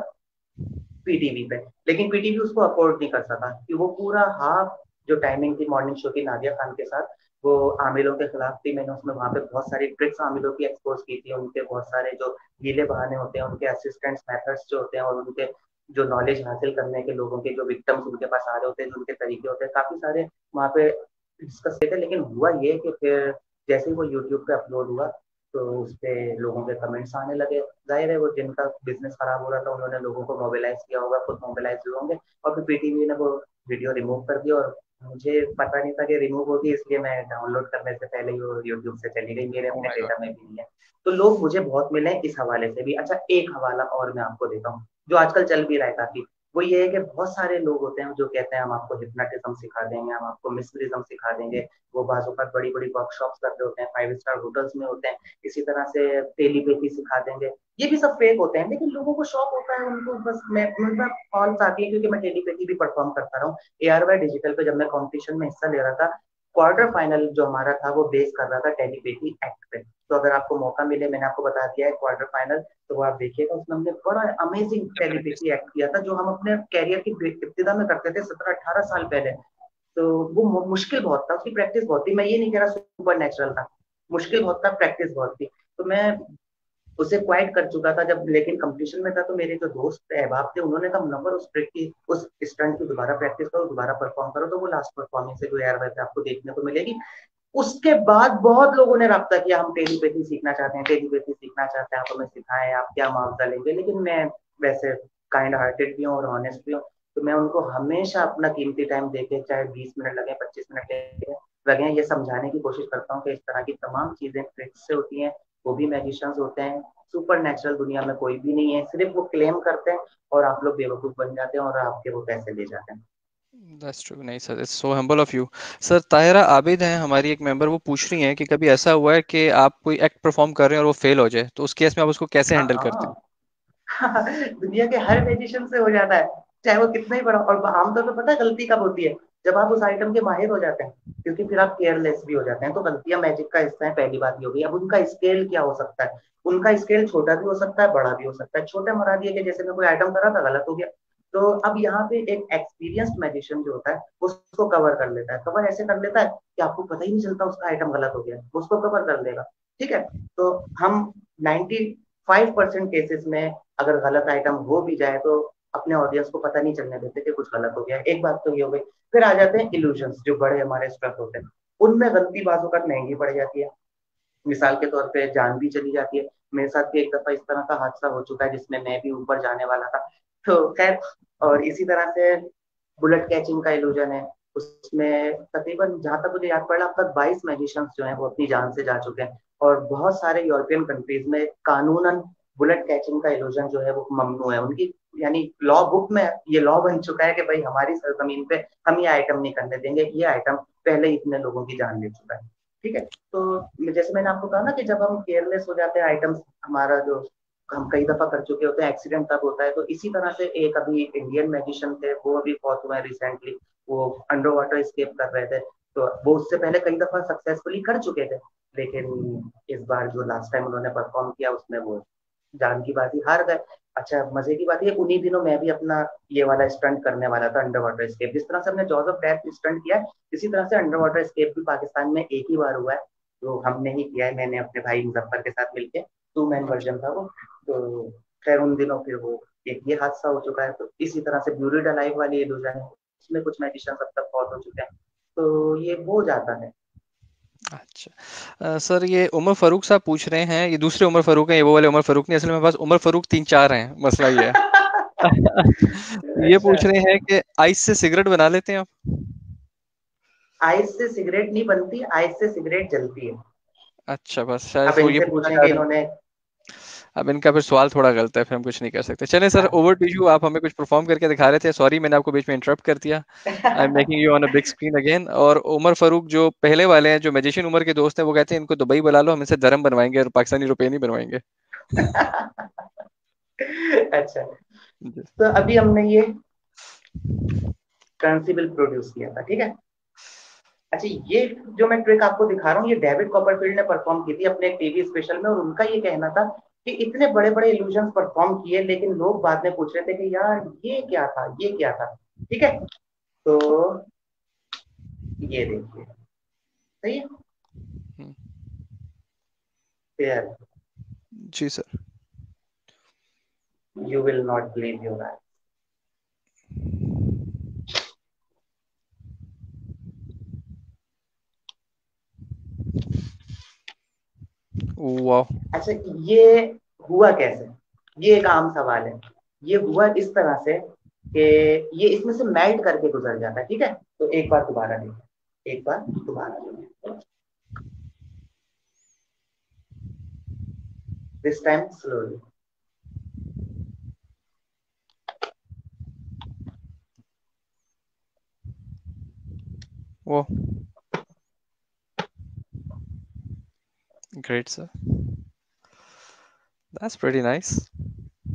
पीटीवी पे, लेकिन पीटीवी उसको अफोर्ड नहीं कर सका कि वो पूरा हाफ जो टाइमिंग थी मॉर्निंग शो की नादिया खान के साथ, वो आमिलों के खिलाफ थी। मैंने उसमें वहां पे बहुत सारी ट्रिक्स आमिलों की एक्सपोज की थी, उनके बहुत सारे जो हीले बहाने होते हैं, उनके असिस्टेंट्स मेथड्स जो होते हैं, और उनके जो नॉलेज हासिल करने के लोगों के जो विक्टिम्स उनके पास आ रहे होते हैं, जो उनके तरीके होते हैं, काफी सारे वहाँ पे डिस्कस किए थे। लेकिन हुआ ये कि फिर जैसे ही वो यूट्यूब पे अपलोड हुआ, तो उस पे लोगों के कमेंट्स आने लगे। जाहिर है वो जिनका बिजनेस खराब हो रहा था उन्होंने लोगों को मोबिलाइज किया होगा, खुद मोबिलाइज हुए होंगे, और फिर पीटीवी ने वो वीडियो रिमूव कर दिया। और मुझे पता नहीं था कि रिमूव होगी, इसलिए मैं डाउनलोड करने से पहले ही वो यूट्यूब से चली गई, मेरे ओह अपने माय गॉड। डेटा में भी नहीं है। तो लोग मुझे बहुत मिले हैं इस हवाले से भी। अच्छा, एक हवाला और मैं आपको देता हूँ जो आजकल चल भी रहा है काफी। वो ये है कि बहुत सारे लोग होते हैं जो कहते हैं हम आपको हिप्नोटिज्म सिखा देंगे, हम आपको मिस्ट्रिज्म सिखा देंगे। वो बाजू पर बड़ी बड़ी वर्कशॉप्स कर रहे होते हैं, 5 स्टार होटल्स में होते हैं, इसी तरह से टेलीपैथी सिखा देंगे। ये भी सब फेक होते हैं, लेकिन लोगों को शौक होता है, उनको बस, मैं मतलब कॉल्स आती है क्योंकि मैं टेलीपैथी भी परफॉर्म करता रहा हूँ। ARY डिजिटल पे जब मैं कॉम्पिटिशन में हिस्सा ले रहा था, क्वार्टर फाइनल जो हमारा था वो बेस कर रहा था टेलीपैथी एक्ट पे। तो अगर आपको मौका मिले, मैंने आपको बता दिया है क्वार्टर फाइनल, तो वो आप देखिएगा, उसमें हमने बड़ा अमेजिंग डेफिनेटली टेलीपैथी एक्ट किया था, जो हम अपने कैरियर की इब्तिदा में करते थे 17-18 साल पहले। तो वो मुश्किल बहुत था, उसकी प्रैक्टिस बहुत थी। मैं ये नहीं कह रहा सुपर नेचुरल था, मुश्किल बहुत था, प्रैक्टिस बहुत थी। तो मैं उसे क्वाइट कर चुका था जब, लेकिन कंपटीशन में था तो मेरे जो दोस्त अहबाब थे उन्होंने कहा मुनव्वर उस ट्रिक की, उस स्टंट की दोबारा प्रैक्टिस करो, दोबारा परफॉर्म करो, तो वो लास्ट परफॉर्मेंस है जो यार वैसे आपको देखने को मिलेगी। उसके बाद बहुत लोगों ने रब्ता किया, हम टेलीपैथी सीखना चाहते हैं, टेलीपैथी सीखना चाहते हैं, आप हमें सिखाएं, आप क्या मुआवजा लेंगे। लेकिन मैं वैसे काइंड हार्टेड भी हूँ और ऑनेस्ट भी हूँ, तो मैं उनको हमेशा अपना कीमती टाइम देके, चाहे 20 मिनट लगे, 25 मिनट लगे, ये समझाने की कोशिश करता हूँ कि इस तरह की तमाम चीजें ट्रिक्स से होती हैं। वो भी मैजिशियंस होते हैं, सुपर नेचुरल दुनिया में कोई भी नहीं है, सिर्फ वो क्लेम करते हैं और आप लोग बेवकूफ बन जाते हैं और आपके वो पैसे ले जाते हैं। That's true. नहीं sir, it's so humble of you. Sir Tahira Abid हैं हमारी एक मेंबर, वो पूछ रही हैं कि कभी ऐसा हुआ है कि आप कोई एक्ट परफॉर्म कर रहे हैं और वो फेल हो जाए, तो उस केस में आप उसको कैसे हाँ हैंडल करते हाँ। दुनिया के हर म्यूजिशियन से हो जाता है, चाहे वो कितना ही बड़ा। और आमतौर पर पता है गलती कब होती है? जब आप उस आइटम के माहिर हो जाते हैं, क्योंकि फिर आप केयरलेस भी हो जाते हैं। तो गलतियां मैजिक का हिस्सा है, पहली बात ये हो गई। अब उनका स्केल क्या हो सकता है? उनका स्केल छोटा भी हो सकता है, बड़ा भी हो सकता है। छोटा मरा दिया कि जैसे मैं कोई आइटम कर रहा था, गलत हो गया। तो अब यहाँ पे एक एक्सपीरियंस्ड मैजिशियन जो होता है वो उसको कवर कर लेता है। कवर ऐसे कर लेता है कि आपको पता ही नहीं चलता उसका आइटम गलत हो गया, वो उसको कवर कर देगा। ठीक है। तो हम 95% केसेस में अगर गलत आइटम हो भी जाए तो अपने ऑडियंस को पता नहीं चलने देते कि कुछ गलत हो गया है। एक बात तो ये हो गई। फिर आ जाते हैं इल्यूजन्स, जो बड़े हमारे स्ट्रक होते हैं, उनमें गलती बाजू का महंगी पड़ जाती है। मिसाल के तौर पे जान भी चली जाती है। मेरे साथ भी एक दफा इस तरह का हादसा हो चुका है जिसमें मैं भी ऊपर जाने वाला था। तो खैर, और इसी तरह से बुलेट कैचिंग का इल्यूजन है, उसमें तकरीबन जहां तक मुझे याद पड़ा अब तक 22 मैजिशियंस जो हैं वो अपनी जान से जा चुके हैं। और बहुत सारे यूरोपियन कंट्रीज में कानूनन बुलेट कैचिंग का इल्यूजन जो है वो ममनू है उनकी, यानी लॉ बुक में ये लॉ बन चुका है कि भाई हमारी सरजमीन पे हम ये आइटम नहीं करने देंगे, ये आइटम पहले ही इतने लोगों की जान ले चुका है। ठीक है। तो जैसे मैंने आपको कहा ना कि जब हम केयरलेस हो जाते हैं, आइटम्स हमारा जो हम कई दफा कर चुके होते हैं, एक्सीडेंट तब होता है। तो इसी तरह से एक अभी इंडियन मैजिशियन थे, वो अभी बहुत हुए रिसेंटली, वो अंडर वाटर स्केप कर रहे थे। तो वो उससे पहले कई दफा सक्सेसफुली कर चुके थे, लेकिन इस बार जो लास्ट टाइम उन्होंने परफॉर्म किया उसमें वो जान की बाजी हार गए। अच्छा, मजे की बात है उन्हीं दिनों मैं भी अपना ये वाला स्टंट करने वाला था, अंडर वाटर स्केप। जिस तरह से हमने जॉज ऑफ डेथ स्टंट किया है, इसी तरह से अंडर वाटर स्केप भी पाकिस्तान में एक ही बार हुआ है। तो हमने ही किया है, मैंने अपने भाई मुजफ्फर के साथ मिलके, 2 मैन वर्जन था वो। तो खैर उन दिनों फिर वो एक ये हादसा हो चुका है। तो इसी तरह से ब्यूरिड अलाइव वाली इल्यूजन है, उसमें कुछ मैजिशियंस अब तक बहुत हो चुके हैं। तो ये हो जाता है। अच्छा। सर ये उमर फारूक साहब पूछ रहे हैं, ये दूसरे उमर फारूक हैं, ये वो वाले उमर फारूक नहीं, असल में मेरे पास उमर फारूक 3-4 हैं, मसला ये है। ये अच्छा, पूछ रहे हैं कि आइस से सिगरेट बना लेते हैं आप? आइस से सिगरेट नहीं बनती, आइस से सिगरेट जलती है। अच्छा, बस शायद अब वो ये इनसे पूछना पूछें चाह कि रहे हैं। इन्होंने। अब इनका फिर सवाल थोड़ा गलत है, फिर हम कुछ नहीं कर सकते। चलें सर, ओवर टू यू। आप हमें कुछ परफॉर्म करके दिखा रहे थे, सॉरी मैंने आपको बीच में इंटरप्ट कर दिया। I am making you on a big screen again. और उमर फारूक जो पहले वाले हैं, जो मैजिशियन उमर के दोस्त हैं, वो कहते हैं इनको दुबई बुला लो, हम इनसे धर्म बनवाएंगे और पाकिस्तानी रुपए नहीं बनवाएंगे। अच्छा, जी। तो अभी हमने ये ट्रांसिबल प्रोड्यूस किया था, ठीक है। अच्छा, ये जो मैं ट्रिक आपको दिखा रहा हूँ, ये डेविड कॉपरफील्ड ने परफॉर्म की थी अपने एक टीवी स्पेशल में। और उनका ये कहना था कि इतने बड़े बड़े इल्यूजन परफॉर्म किए, लेकिन लोग बाद में पूछ रहे थे कि यार ये क्या था, ये क्या था। ठीक है। तो ये देखिए, सही है। Hmm, fair. जी sir. You will not believe your eye. वाह। अच्छा, ये हुआ कैसे? ये एक आम सवाल है। ये हुआ इस तरह से कि ये इसमें से मेल्ट करके गुजर जाता है। ठीक है। तो एक बार दोबारा देखिए, एक बार दोबारा देखिए, दिस टाइम स्लोली। वाह, great sir, that's pretty nice.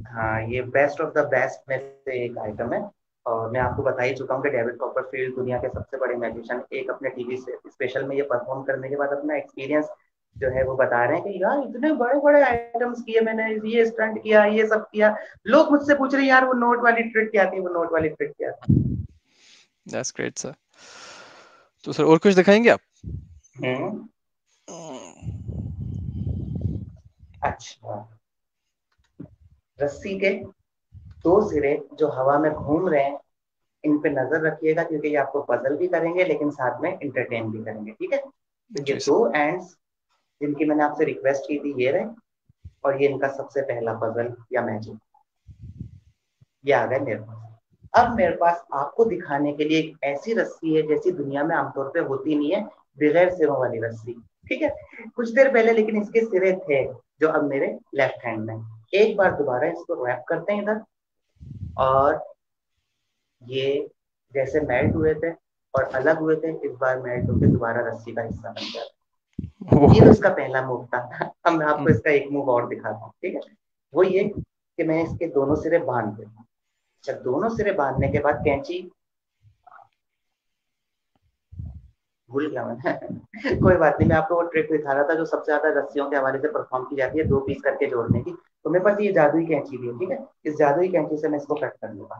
हाँ, ये बेस्ट ऑफ द बेस्ट में से एक आइटम है। और मैं आपको बता ही चुका हूँ कि डेविड कॉपरफील्ड दुनिया के सबसे बड़े मैजिशियन, एक अपने टीवी से स्पेशल में ये परफॉर्म करने के बाद अपना एक्सपीरियंस जो है वो बता रहे हैं कि यार इतने बड़े बड़े आइटम्स किए मैंने, ये स्टंट किया, ये सब किया। लोग मुझसे पूछ रहे हैं यार वो नोट वाली ट्रिक क्या थी, वो नोट वाली ट्रिक क्या थी। That's great sir. तो सर और कुछ दिखाएंगे आप? हम्म। अच्छा, रस्सी के दो सिरे जो हवा में घूम रहे हैं, इन पे नजर रखिएगा, क्योंकि ये आपको पजल भी करेंगे लेकिन साथ में इंटरटेन भी करेंगे, ठीक है। तो ये जी दो सर। एंड्स जिनकी मैंने आपसे रिक्वेस्ट की थी, ये रहे। और ये इनका सबसे पहला पजल या मैजिक, ये आ गए मेरे पास। अब मेरे पास आपको दिखाने के लिए एक ऐसी रस्सी है जैसी दुनिया में आमतौर पे होती नहीं है, बगैर सिरों वाली रस्सी, ठीक है। कुछ देर पहले लेकिन इसके सिरे थे, जो अब मेरे लेफ्ट हैंड में। एक बार दोबारा इसको रैप करते हैं इधर, और ये जैसे मेल्ट हुए थे और अलग हुए थे, इस बार मेल्ट होकर दोबारा रस्सी का हिस्सा बन गया। ये तो ओह। इसका पहला मूव था। अब मैं आपको इसका एक मूव और दिखाता हूँ, ठीक है। वो ये कि मैं इसके दोनों सिरे बांध देता हूँ। अच्छा, दोनों सिरे बांधने के बाद कैंची भूल गया मैं। कोई बात नहीं, मैं आपको वो ट्रिक दिखा रहा था जो सबसे ज्यादा रस्सियों के हवाले से परफॉर्म की जाती है, दो पीस करके जोड़ने की। तो मेरे पास ये जादुई कैंची भी है, ठीक है। इस जादुई कैंची से मैं इसको कट कर लूंगा।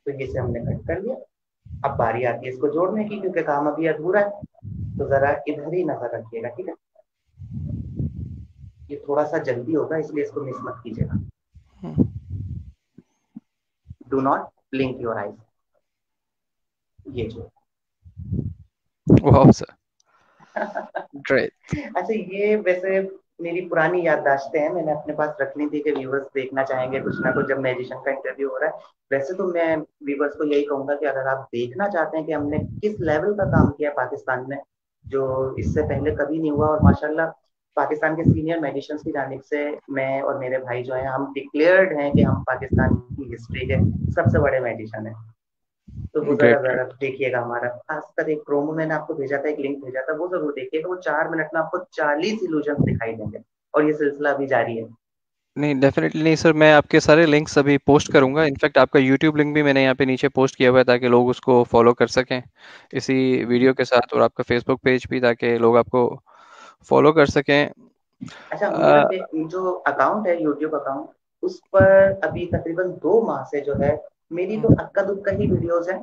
तो ये से हमने कट कर लिया। अब बारी आती है इसको जोड़ने की, क्योंकि काम अभी अधूरा है। तो जरा इधर ही नजर रखिएगा, ठीक है। ये थोड़ा सा जल्दी होगा, इसलिए इसको मिस मत कीजिएगा। Do not blink your eyes. ये जो वाह सर, ग्रेट। अच्छा, ये वैसे मेरी पुरानी याददाश्तें हैं, मैंने अपने पास रख ली थी कि व्यूवर्स देखना चाहेंगे कुछ ना कुछ जब मैजिशियन का इंटरव्यू हो रहा है। वैसे तो मैं व्यूवर्स को यही कहूंगा कि अगर आप देखना चाहते हैं कि हमने किस लेवल का काम किया पाकिस्तान में, जो इससे पहले कभी नहीं हुआ, और माशाल्लाह पाकिस्तान के सीनियर मैजिशियंस की जानिब से मैं और मेरे भाई जो हैं, हम डिक्लेयर्ड हैं कि हम पाकिस्तान की हिस्ट्री के सबसे बड़े मैजिशियन हैं। तो वो जरा ग्रेट जरा ग्रेट। देखिएगा, हमारा खासकर एक प्रोमो मैंने आपको भेजा था, एक लिंक भेजा था, वो जरूर देखिएगा। वो 4 मिनट में आपको 40 इल्यूजन दिखाई देंगे, और ये सिलसिला अभी जारी है। नहीं, डेफिनेटली नहीं सर, मैं आपके सारे लिंक्स अभी पोस्ट करूंगा। इनफैक्ट आपका यूट्यूब लिंक भी मैंने यहाँ पे नीचे पोस्ट किया हुआ है ताकि लोग उसको फॉलो कर सकें इसी वीडियो के साथ, और आपका फेसबुक पेज भी ताकि लोग आपको फॉलो कर सकें। अच्छा, मेरा अ, जो अकाउंट है, यूट्यूब अकाउंट, उस पर अभी तकरीबन 2 माह से जो है, मेरी तो अक्का दुक्का ही वीडियोस हैं।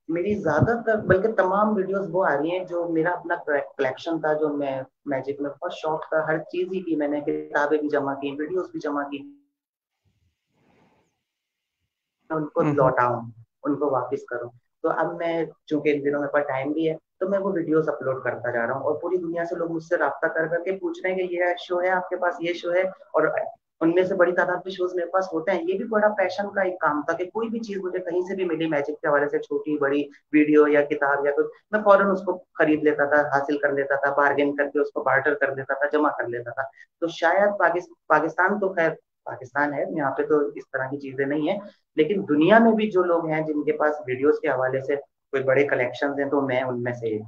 मेरी ज्यादातर बल्कि तमाम वीडियोस वो आ रही हैं जो मेरा अपना कलेक्शन था, जो मैं मैजिक में बहुत शौक था, हर चीज ही की मैंने, किताबें भी जमा की, वीडियोस भी जमा की, उनको हम्म, लौटाऊं, उनको वापस करूं। तो अब मैं, चूंकि इन दिनों मेरे पास टाइम भी है, तो मैं वो वीडियोस अपलोड करता जा रहा हूँ, और पूरी दुनिया से लोग मुझसे राब्ता कर करके पूछ रहे हैं कि ये शो है आपके पास, ये शो है। और उनमें से बड़ी तादाद में शोज मेरे पास होते हैं। ये भी बड़ा पैशन का एक काम था कि कोई भी चीज मुझे कहीं से भी मिली मैजिक के हवाले से, छोटी बड़ी वीडियो या किताब या कुछ, मैं फौरन उसको खरीद लेता था, हासिल कर लेता था, बार्गेन करके उसको बार्टर कर देता था, जमा कर लेता था। तो शायद पाकिस्तान तो खैर पाकिस्तान है, यहाँ पे तो इस तरह की चीजें नहीं है, लेकिन दुनिया में भी जो लोग हैं जिनके पास वीडियोस के हवाले से कोई बड़े कलेक्शंस हैं, तो मैं उनमें से एक।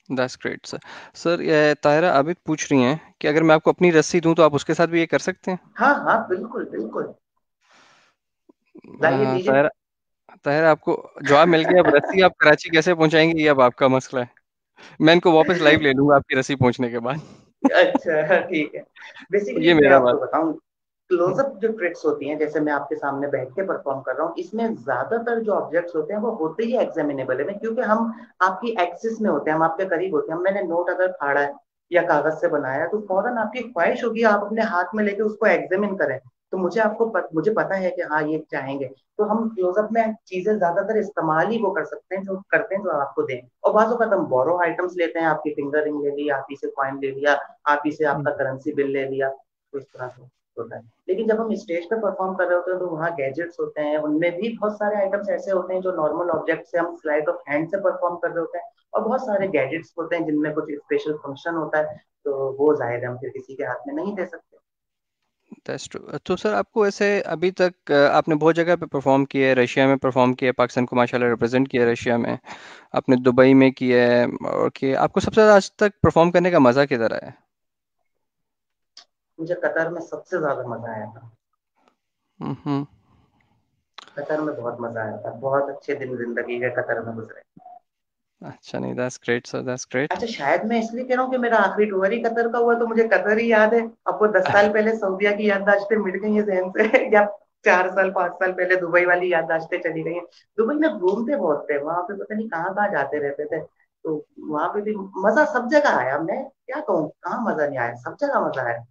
That's great sir. सर, ये ताहिरा आबिद पूछ रही हैं कि अगर मैं आपको अपनी रस्सी दूं तो आप उसके साथ भी ये कर सकते हैं। हाँ हाँ, बिल्कुल बिल्कुल, लाइए दीजिए। ताहिरा, ताहिरा आपको जवाब मिल गया। अब रस्सी आप कराची कैसे पहुंचाएंगे ये अब आपका मसला है। मैं इनको वापस लाइव ले लूंगा आपकी रस्सी पहुंचने के बाद। अच्छा ठीक है। बेसिकली ये मैं मेरा आपको बात। बताऊं, क्लोजअप जो ट्रिक्स होती हैं, जैसे मैं आपके सामने बैठ के परफॉर्म कर रहा हूँ, इसमें ज्यादातर जो ऑब्जेक्ट्स होते हैं वो होते ही एग्जामिनेबल है, क्योंकि हम आपकी एक्सिस में होते हैं, हम आपके करीब होते हैं। हम, मैंने नोट अगर फाड़ा है या कागज से बनाया है, तो फौरन आपकी ख्वाहिश होगी आप अपने हाथ में लेके उसको एग्जामिन करें। तो मुझे पता है कि हाँ ये चाहेंगे। तो हम क्लोजअप में चीजें ज्यादातर इस्तेमाल ही वो कर सकते हैं जो करते हैं, जो आपको दें। और बाजू का हम बोरो आइटम्स लेते हैं, आपकी फिंगर रिंग ले ली, आप ही से कॉइन ले लिया, आप ही से आपका करेंसी बिल ले लिया, तो इस तरह से होता है। लेकिन जब हम स्टेज पे परफॉर्म कर रहे होते हैं, तो वहाँ गैजेट्स होते हैं, उनमें भी बहुत सारे आइटम्स ऐसे होते हैं जो नॉर्मल ऑब्जेक्ट से हम स्लाइड ऑफ हैंड से परफॉर्म कर रहे होते हैं, और बहुत सारे गैजेट्स होते हैं जिनमें कुछ स्पेशल फंक्शन होता है, तो वो जाहिर है हम फिर किसी के हाथ में नहीं दे सकते। That's true. तो सर आपको ऐसे अभी तक आपने बहुत जगह पे परफॉर्म किया है, रशिया में परफॉर्म किया है, पाकिस्तान को माशाल्लाह रिप्रेजेंट किया है रशिया में, आपने दुबई में किया है, और कि आपको सबसे ज़्यादा आज तक परफॉर्म करने का मज़ा किधर आया है? मुझे कतर में सबसे ज्यादा मजा आया था। हम्म। कतर में बहुत मजा आया था, बहुत अच्छे दिन जिंदगी के कतर में गुजरे। अच्छा, नहीं, that's great sir, that's great. अच्छा, शायद मैं इसलिए कह रहा हूँ कि मेरा आखिरी टूर ही कतर का हुआ, तो मुझे कतर ही याद है। अब वो 10 साल पहले सऊदीया की याददाश्तें मिट गई हैं जहन से, या 4 साल 5 साल पहले दुबई वाली याददाश्तें चली गई हैं। दुबई में घूमते बहुत थे, वहां पे पता नहीं कहाँ कहाँ जाते रहते थे। तो वहां पे भी मजा सब जगह आया, मैं क्या कहूँ, कहाँ मजा नहीं आया, सब जगह मजा आया।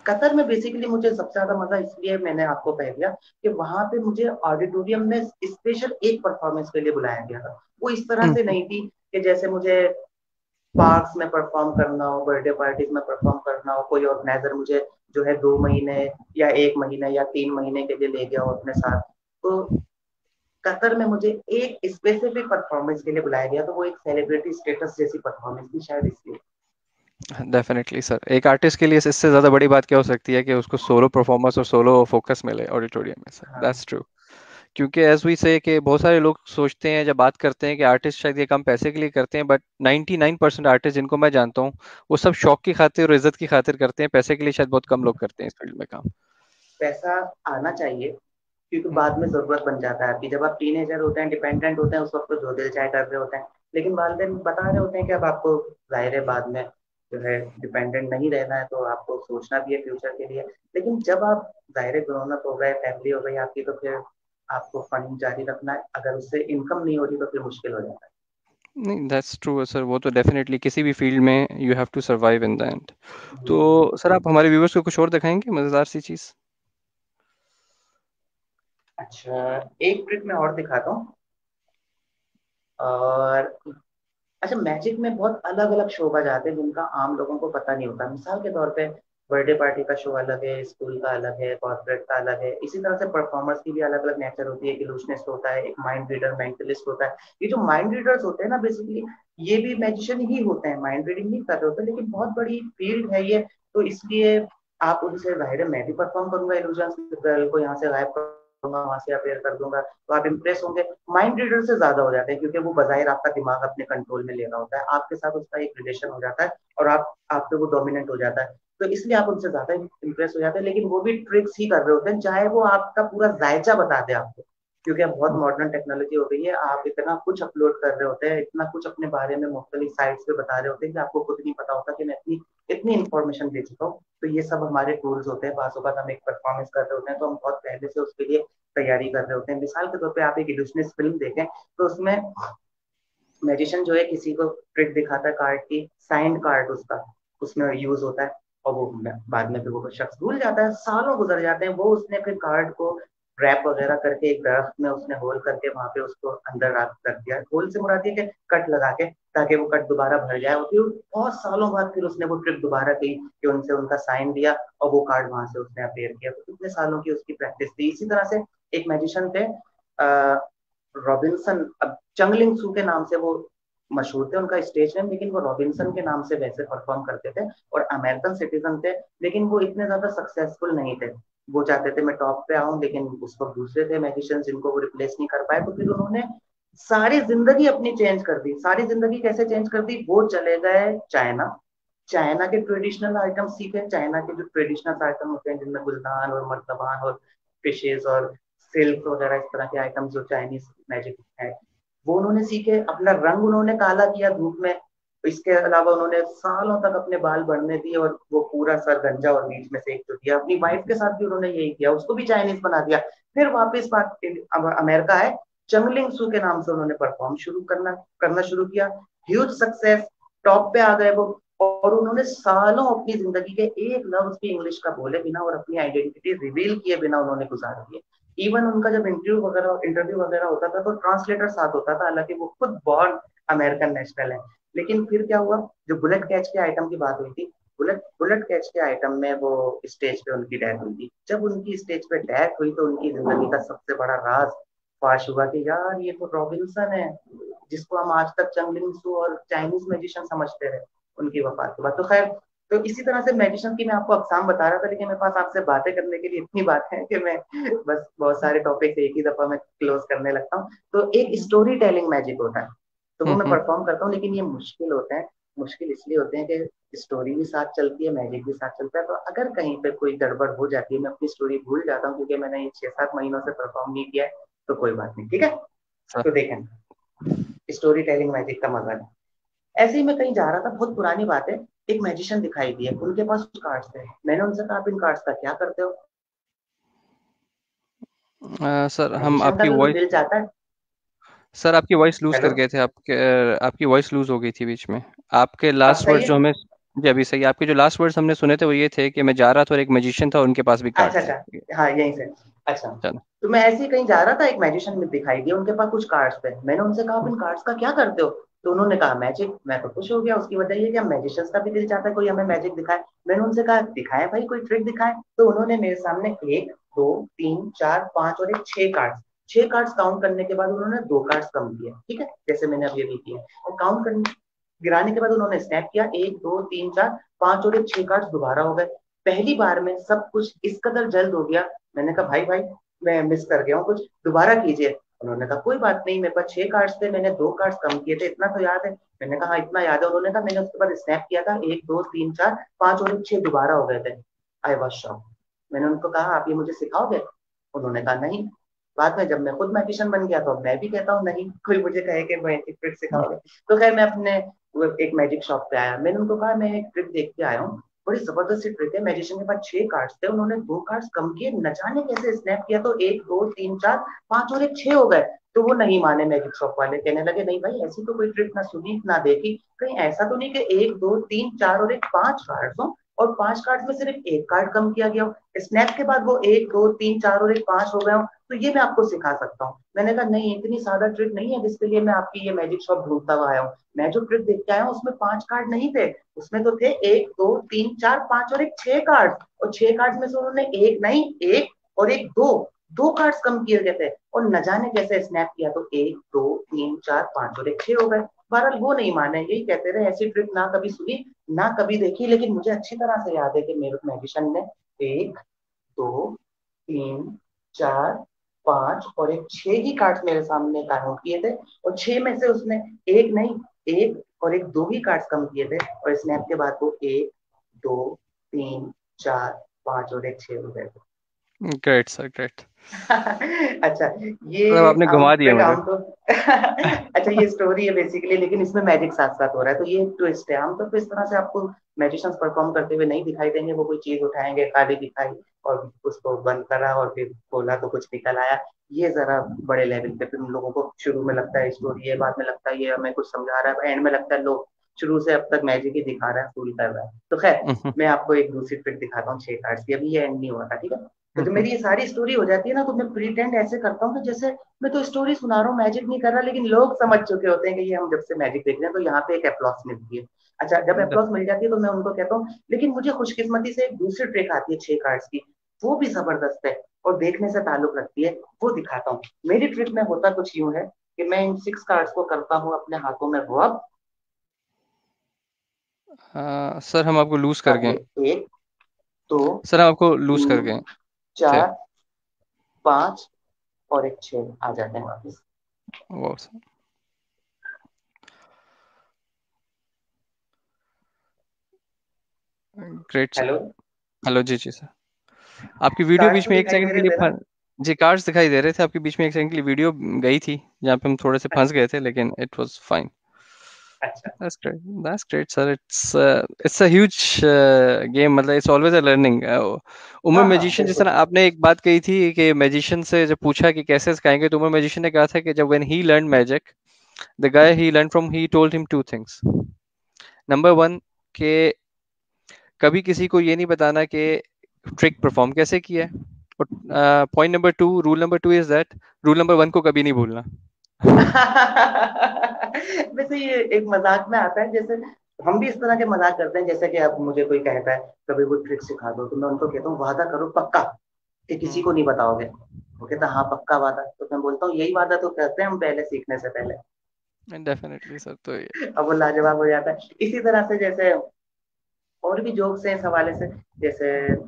कतर में बेसिकली मुझे सबसे ज्यादा मजा इसलिए मैंने आपको कह दिया कि वहां पे मुझे ऑडिटोरियम में स्पेशल एक परफॉर्मेंस के लिए बुलाया गया था। वो इस तरह से हम्म। नहीं थी कि जैसे मुझे पार्क्स में परफॉर्म करना हो, बर्थडे पार्टीज में परफॉर्म करना हो, कोई ऑर्गेनाइजर मुझे जो है 2 महीने या 1 महीने या 3 महीने के लिए ले गया हो अपने साथ। तो कतर में मुझे एक स्पेसिफिक परफॉर्मेंस के लिए बुलाया गया, तो वो एक सेलिब्रिटी स्टेटस जैसी परफॉर्मेंस थी शायद इसलिए। डेफिनेटली सर, एक आर्टिस्ट के लिए इससे ज़्यादा बड़ी बात क्या हो सकती है कि उसको सोलो परफॉर्मेंस और सोलो फोकस मिले ऑडिटोरियम में सर, हाँ। That's true. क्योंकि एज वी से कि बहुत सारे लोग सोचते हैं जब बात करते हैं कि आर्टिस्ट शायद ये काम पैसे के लिए करते हैं, बट 99% आर्टिस्ट जिनको मैं जानता हूँ वो सब शौक की खातिर और इज्जत की खातिर करते हैं, पैसे के लिए शायद बहुत कम लोग करते हैं इस फील्ड में काम। पैसा आना चाहिए, क्योंकि बाद में हम्म। जरूरत बन जाता है आपकी। जब आप टीनेजर होते हैं, डिपेंडेंट होते हैं, उस वक्त तो जो दिल चाहे कर रहे होते हैं। लेकिन वालिदैन बता रहे होते हैं कि अब आपको जाहिर है बाद में जो है डिपेंडेंट नहीं रहना है, तो आपको सोचना भी है फ्यूचर के लिए। लेकिन जब आप जाहिर है ग्रोन अप हो गए, फैमिली हो गई आपकी, तो फिर आपको फंड जारी रखना है। अगर उससे इनकम नहीं हो रही तो फिर मुश्किल हो जाता नहीं, दैट्स ट्रू सर, वो तो डेफिनेटली किसी भी फील्ड में you have to survive in the end. है। तो सर आप हमारे व्यूवर्स को कुछ और दिखाएंगे मजेदार सी चीज? अच्छा, एक ट्रिक मैं और दिखाता हूँ। और अच्छा, मैजिक में बहुत अलग अलग शो आ जाते हैं जिनका आम लोगों को पता नहीं होता। मिसाल के तौर पे बर्थडे पार्टी का शो अलग है, स्कूल का अलग है, कॉर्पोरेट का अलग है। इसी तरह से परफॉर्मर्स की भी अलग अलग नेचर होती है। एक इल्यूशनिस्ट होता है, एक माइंड रीडर, मेंटलिस्ट होता है। ये जो माइंड रीडर्स होते हैं ना, बेसिकली ये भी मैजिशियन ही होते हैं, माइंड रीडिंग नहीं कर रहे होते, लेकिन बहुत बड़ी फील्ड है ये। तो इसलिए आप उनसे, जाहिर है मैं भी परफॉर्म करूंगा इल्यूजन, गर्ल को यहाँ से गायब करूंगा, वहां से अपेयर कर दूंगा, तो आप इम्प्रेस होंगे। माइंड रीडर से ज्यादा हो जाते हैं, क्योंकि वो बजाय आपका दिमाग अपने कंट्रोल में ले रहा होता है, आपके साथ उसका एक रिलेशन हो जाता है और आप पे वो डोमिनेंट हो जाता है। तो इसलिए आप उनसे ज्यादा इंप्रेस हो जाते हैं। लेकिन वो भी ट्रिक्स ही कर रहे होते हैं, चाहे वो आपका पूरा जायचा बता दे आपको। क्योंकि अब बहुत मॉडर्न टेक्नोलॉजी हो गई है, आप इतना कुछ अपलोड कर रहे होते हैं, इतना कुछ अपने बारे में मुख्तलिफ साइट्स पे बता रहे होते हैं कि आपको खुद नहीं पता होता कि मैं इतनी इतनी इन्फॉर्मेशन दे चुका हूँ। तो ये सब हमारे टूल्स होते हैं। बाज़ औक़ात हम एक परफॉर्मेंस कर रहे होते हैं तो हम बहुत पहले से उसके लिए तैयारी कर रहे होते हैं। मिसाल के तौर पे आप एक इल्यूशनिस्ट फिल्म देखें, तो उसमें मैजिशियन जो है किसी को ट्रिक दिखाता है कार्ड की, साइंड कार्ड उसका उसमें यूज होता है। और वो बाद में फिर वो शख्स भूल जाता है, सालों गुजर जाते हैं। वो उसने फिर कार्ड को रैप वगैरह करके एक दरख्त में उसने होल करके वहां पे उसको अंदर रख दिया। होल से मुराद ये कि कट लगा के, ताकि वो कट दोबारा भर जाए। और फिर बहुत सालों बाद फिर उसने वो ट्रिक दोबारा की कि उनसे उनका साइन दिया और वो कार्ड वहां से उसने अपेयर किया। तो कितने सालों की उसकी प्रैक्टिस थी। इसी तरह से एक मैजिशियन थे, रॉबिन्सन, अब चंगलिंग सू के नाम से वो मशहूर थे, उनका स्टेज नेम, लेकिन वो रॉबिन्सन के नाम से वैसे परफॉर्म करते थे। और अमेरिकन सिटीजन थे, लेकिन वो इतने ज्यादा सक्सेसफुल नहीं थे। वो चाहते थे मैं टॉप पे आऊं, लेकिन उस वक्त दूसरे थे मैजिशियन जिनको वो रिप्लेस नहीं कर पाए। तो फिर उन्होंने सारी जिंदगी अपनी चेंज कर दी। सारी जिंदगी कैसे चेंज कर दी? वो चले गए चाइना, चाइना के ट्रेडिशनल आइटम सीखे। चाइना के जो ट्रेडिशनल आइटम होते हैं जिनमें गुलदान और मर्तबान और फिशेज और सिल्क वगैरह, इस तरह के आइटम जो चाइनीज मैजिक है, वो उन्होंने सीखे। अपना रंग उन्होंने काला किया धूप में। इसके अलावा उन्होंने सालों तक अपने बाल बढ़ने दिए और वो पूरा सर गंजा और बीच में से एक जो दिया। अपनी वाइफ के साथ भी उन्होंने यही किया, उसको भी चाइनीज बना दिया। फिर वापस बात अमेरिका है, चंगलिंग सू के नाम से उन्होंने परफॉर्म शुरू करना करना शुरू किया। ह्यूज सक्सेस, टॉप पे आ गए वो। और उन्होंने सालों अपनी जिंदगी के एक लफ्ज भी इंग्लिश का बोले बिना और अपनी आइडेंटिटी रिवील किए बिना उन्होंने गुजार दिए। इवन उनका जब इंटरव्यू वगैरह होता था तो ट्रांसलेटर साथ होता था, हालांकि वो खुद बॉर्न अमेरिकन नेशनल है। लेकिन फिर क्या हुआ, जो बुलेट कैच के आइटम की बात हुई थी, बुलेट बुलेट कैच के आइटम में वो स्टेज पे उनकी डेथ हुई थी। जब उनकी स्टेज पे डेथ हुई तो उनकी जिंदगी का सबसे बड़ा राज फाश हुआ कि यार ये तो रॉबिन्सन है, जिसको हम आज तक चंगलिंग सू और चाइनीज मैजिशियन समझते रहे। उनकी वफात के बाद तो खैर, तो इसी तरह से मैजिशियन की मैं आपको अकसाम बता रहा था, लेकिन मेरे पास आपसे बातें करने के लिए इतनी बात है कि मैं बस बहुत सारे टॉपिक एक ही दफा में क्लोज करने लगता हूँ। तो एक स्टोरी टेलिंग मैजिक होता है, तो वो मैं हम्म। परफॉर्म करता हूँ। लेकिन ये मुश्किल होते हैं। मुश्किल इसलिए होते हैं कि स्टोरी भी साथ चलती है, मैजिक भी साथ चलता है। तो अगर कहीं पे कोई गड़बड़ हो जाती है, मैं अपनी स्टोरी भूल जाता हूँ क्योंकि मैंने ये 6-7 महीनों से परफॉर्म नहीं किया है, तो कोई बात नहीं, ठीक है। सर। तो देखें, स्टोरी टेलिंग मैजिक का मजा है। ऐसे ही मैं कहीं जा रहा था, बहुत पुरानी बात है, एक मैजिशियन दिखाई दिए, उनके पास कार्ड्स थे। मैंने उनसे कहा आप इन कार्ड्स का क्या करते हो? सर हम मैजिशियन का आपकी भी तो वॉइस, दिल चाहता है। सर आपकी वॉइस लूज हेलो, कर गए थे आपके, आपकी वॉइस लूज हो गई थी बीच में। आपके अब लास्ट सही वर्ड है? जो हमें, जी अभी सही। आपके जो लास्ट वर्ड्स हमने सुने थे वो ये थे कि मैं जा रहा था और एक मैजिशियन था और उनके पास भी कार्ड अच्छा थे। अच्छा, हाँ यहीं से। अच्छा, चलो। तो मैं ऐसे ही कहीं जा रहा था, एक मैजिशियन में दिखाई दिया, उनके पास कुछ कार्ड्स थे। मैंने उनसे कहा आप इन कार्ड्स का क्या करते हो? तो उन्होंने कहा मैजिक। मैं तो खुश हो गया, उसकी वजह ये कि हम मैजिशियंस का भी दिल चाहता है कोई हमें मैजिक दिखाए। मैंने उनसे कहा दिखाए भाई, कोई ट्रिक दिखाए। तो उन्होंने मेरे सामने एक, दो, तीन, चार, पांच और एक, छह कार्ड्स, छह कार्ड्स काउंट करने के बाद उन्होंने दो कार्ड्स कम किए, ठीक है, जैसे मैंने अभी अभी किया। और काउंट करने गिराने के बाद उन्होंने स्नैप किया, एक, दो, तीन, चार, पांच और एक, छह कार्ड्स दोबारा हो गए। पहली बार में सब कुछ इस कदर जल्द हो गया। मैंने कहा भाई भाई, मैं मिस कर गया हूँ कुछ, दोबारा कीजिए। उन्होंने कहा कोई बात नहीं, मेरे पास छह कार्ड्स थे, मैंने दो कार्ड्स कम किए थे, इतना तो याद है। मैंने कहा हाँ, इतना याद है। उन्होंने कहा मैंने उसके बाद स्नैप किया था, एक, दो, तीन, चार, पांच और एक, छह दोबारा हो गए थे। I was shock. मैंने उनको कहा आप ये मुझे सिखाओगे? उन्होंने कहा नहीं। बाद में जब मैं खुद मैजिशियन बन गया तो मैं भी कहता हूँ नहीं, कोई मुझे कहे कि मैं एक ट्रिक सिखाओगे। तो खैर मैं अपने वो एक मैजिक शॉप पे आया, मैंने उनको कहा मैं एक ट्रिक देख के आया हूँ, बड़ी जबरदस्त सी ट्रिक है। मैजिशियन के पास छह कार्ड्स थे, उन्होंने दो कार्ड्स कम किए, न जाने कैसे स्नैप किया तो एक, दो, तीन, चार, पांच और एक, छह हो गए। तो वो नहीं माने मैजिक शॉप वाले, कहने लगे नहीं भाई, ऐसी तो कोई ट्रिक ना सुनी ना देखी, कहीं ऐसा तो नहीं कि एक, दो, तीन, चार और एक, पांच कार्ड्स हो और पांच कार्ड में सिर्फ एक कार्ड कम किया गया हो, स्नैप के बाद वो एक, दो, तीन, चार और एक, पांच हो गए हो। तो ये मैं आपको सिखा सकता हूँ। मैंने कहा नहीं, इतनी सादा ट्रिक नहीं है जिसके लिए मैं आपकी ये मैजिक शॉप ढूंढता हुआ आया हूँ। मैं जो ट्रिक देख के आया हूँ उसमें पांच कार्ड नहीं थे, उसमें तो थे एक, दो, तीन, चार, पांच और एक, छह कार्ड। और छह कार्ड में से उन्होंने एक नहीं, एक और एक, दो, दो कार्ड्स कम किए गए थे। और न जाने कैसे स्नैप किया तो एक, दो, तीन, चार, पांच और एक, छह हो गए। बहरहाल वो नहीं माने, यही कहते रहे ऐसी ट्रिक ना कभी सुनी ना कभी देखी। लेकिन मुझे अच्छी तरह से याद है कि मेरे मैजिशियन ने एक, दो, तीन, चार, पांच और एक, छह ही कार्ड्स मेरे सामने काउंट किए थे। और छह में से उसने एक नहीं, एक और एक, दो ही कार्ड्स कम किए थे। और स्नैप के बाद वो एक, दो, तीन, चार, पांच और एक, छह हो गए थे। Great sir, great. अच्छा, मतलब ये आपने हम घुमा दिया ट्रिक मुझे। आमतौर अच्छा, ये स्टोरी है बेसिकली, लेकिन इसमें मैजिक साथ साथ हो रहा है, तो ये ट्विस्ट है। आमतौर पर इस तरह से आपको मैजिशियंस परफॉर्म करते हुए नहीं दिखाई देंगे। वो कोई चीज उठाएंगे, खाली दिखाई और उसको बंद करा और फिर खोला तो कुछ निकल आया। ये जरा बड़े लेवल पे, फिर उन लोगों को शुरू में लगता है स्टोरी है, बाद में लगता है ये हमें कुछ समझा रहा है, एंड में लगता है लो, शुरू से अब तक मैजिक ही दिखा रहा है, फूल कर रहा है। तो खैर, मैं आपको एक दूसरी ट्रिक दिखाता हूँ छह कार्ड्स की। अभी ये एंड नहीं हुआ था, ठीक है। तो जब मेरी ये सारी स्टोरी हो जाती है ना, तो मैं प्रीटेंड ऐसे करता हूँ कि जैसे मैं तो स्टोरी सुना रहा हूँ, मैजिक नहीं कर रहा, लेकिन लोग समझ चुके होते हैं कि ये हम जब से मैजिक देख रहे हैं। तो यहाँ पे एक अप्लॉस मिलती है। अच्छा, जब अप्लॉस मिल जाती है तो मैं उनको कहता हूँ लेकिन मुझे खुशकिस्मती से एक दूसरी ट्रिक आती है छह कार्ड्स की, वो भी जबरदस्त है और देखने से ताल्लुक रखती है, वो दिखाता हूँ। मेरी ट्रिक में होता कुछ यूं है कि मैं इन सिक्स कार्ड्स को करता हूँ अपने हाथों में रब। हाँ सर, हम आपको लूज कर अब गए। ये एक, दो, सर हम आपको लूज कर तीन, गए थे। चार, पांच और एक, छह आ जाते हैं वापस। वो sir, great sir. Hello, hello, जी जी सर। आपकी वीडियो कार्ड्स बीच तो में एक दिखाई दे सेकंड के रहे लिए थे ना? जी कार्ड्स दिखाई दे रहे थे आपके बीच में, एक सेकंड के लिए वीडियो गई थी जहाँ पे हम थोड़े से फंस गए थे, लेकिन इट वाज फाइन। अच्छा, that's great, that's great sir. It's a huge game, मतलब it's always a learning. Umar हाँ हाँ मैजिशियन, जिस बिल्कुल। तरह आपने एक बात कही थी कि मैजिशियन से जब पूछा कि कैसे सिखाएंगे, तो उमर मैजिशियन ने कहा था कि जब when he learn magic, the guy he learn from, he told him two things. Number one, कि कभी किसी को ये नहीं बताना कि ट्रिक परफॉर्म कैसे किया है। और point number two, rule number two is that rule number one को कभी नहीं भूलना। वैसे ये एक मजाक में आता है, जैसे हम भी इस तरह के मजाक करते हैं। जैसे कि अब मुझे कोई कहता है कभी कोई ट्रिक सिखा दो, तो मैं उनको कहता हूँ वादा करो पक्का कि किसी को नहीं बताओगे। वो कहता हाँ पक्का वादा। तो मैं बोलता हूँ यही वादा तो करते हैं हम पहले, सीखने से पहले। डेफिनेटली सर, तो ये अब वो लाजवाब हो जाता है। इसी तरह से जैसे और भी जोक्स हैं इस हवाले से, जैसे,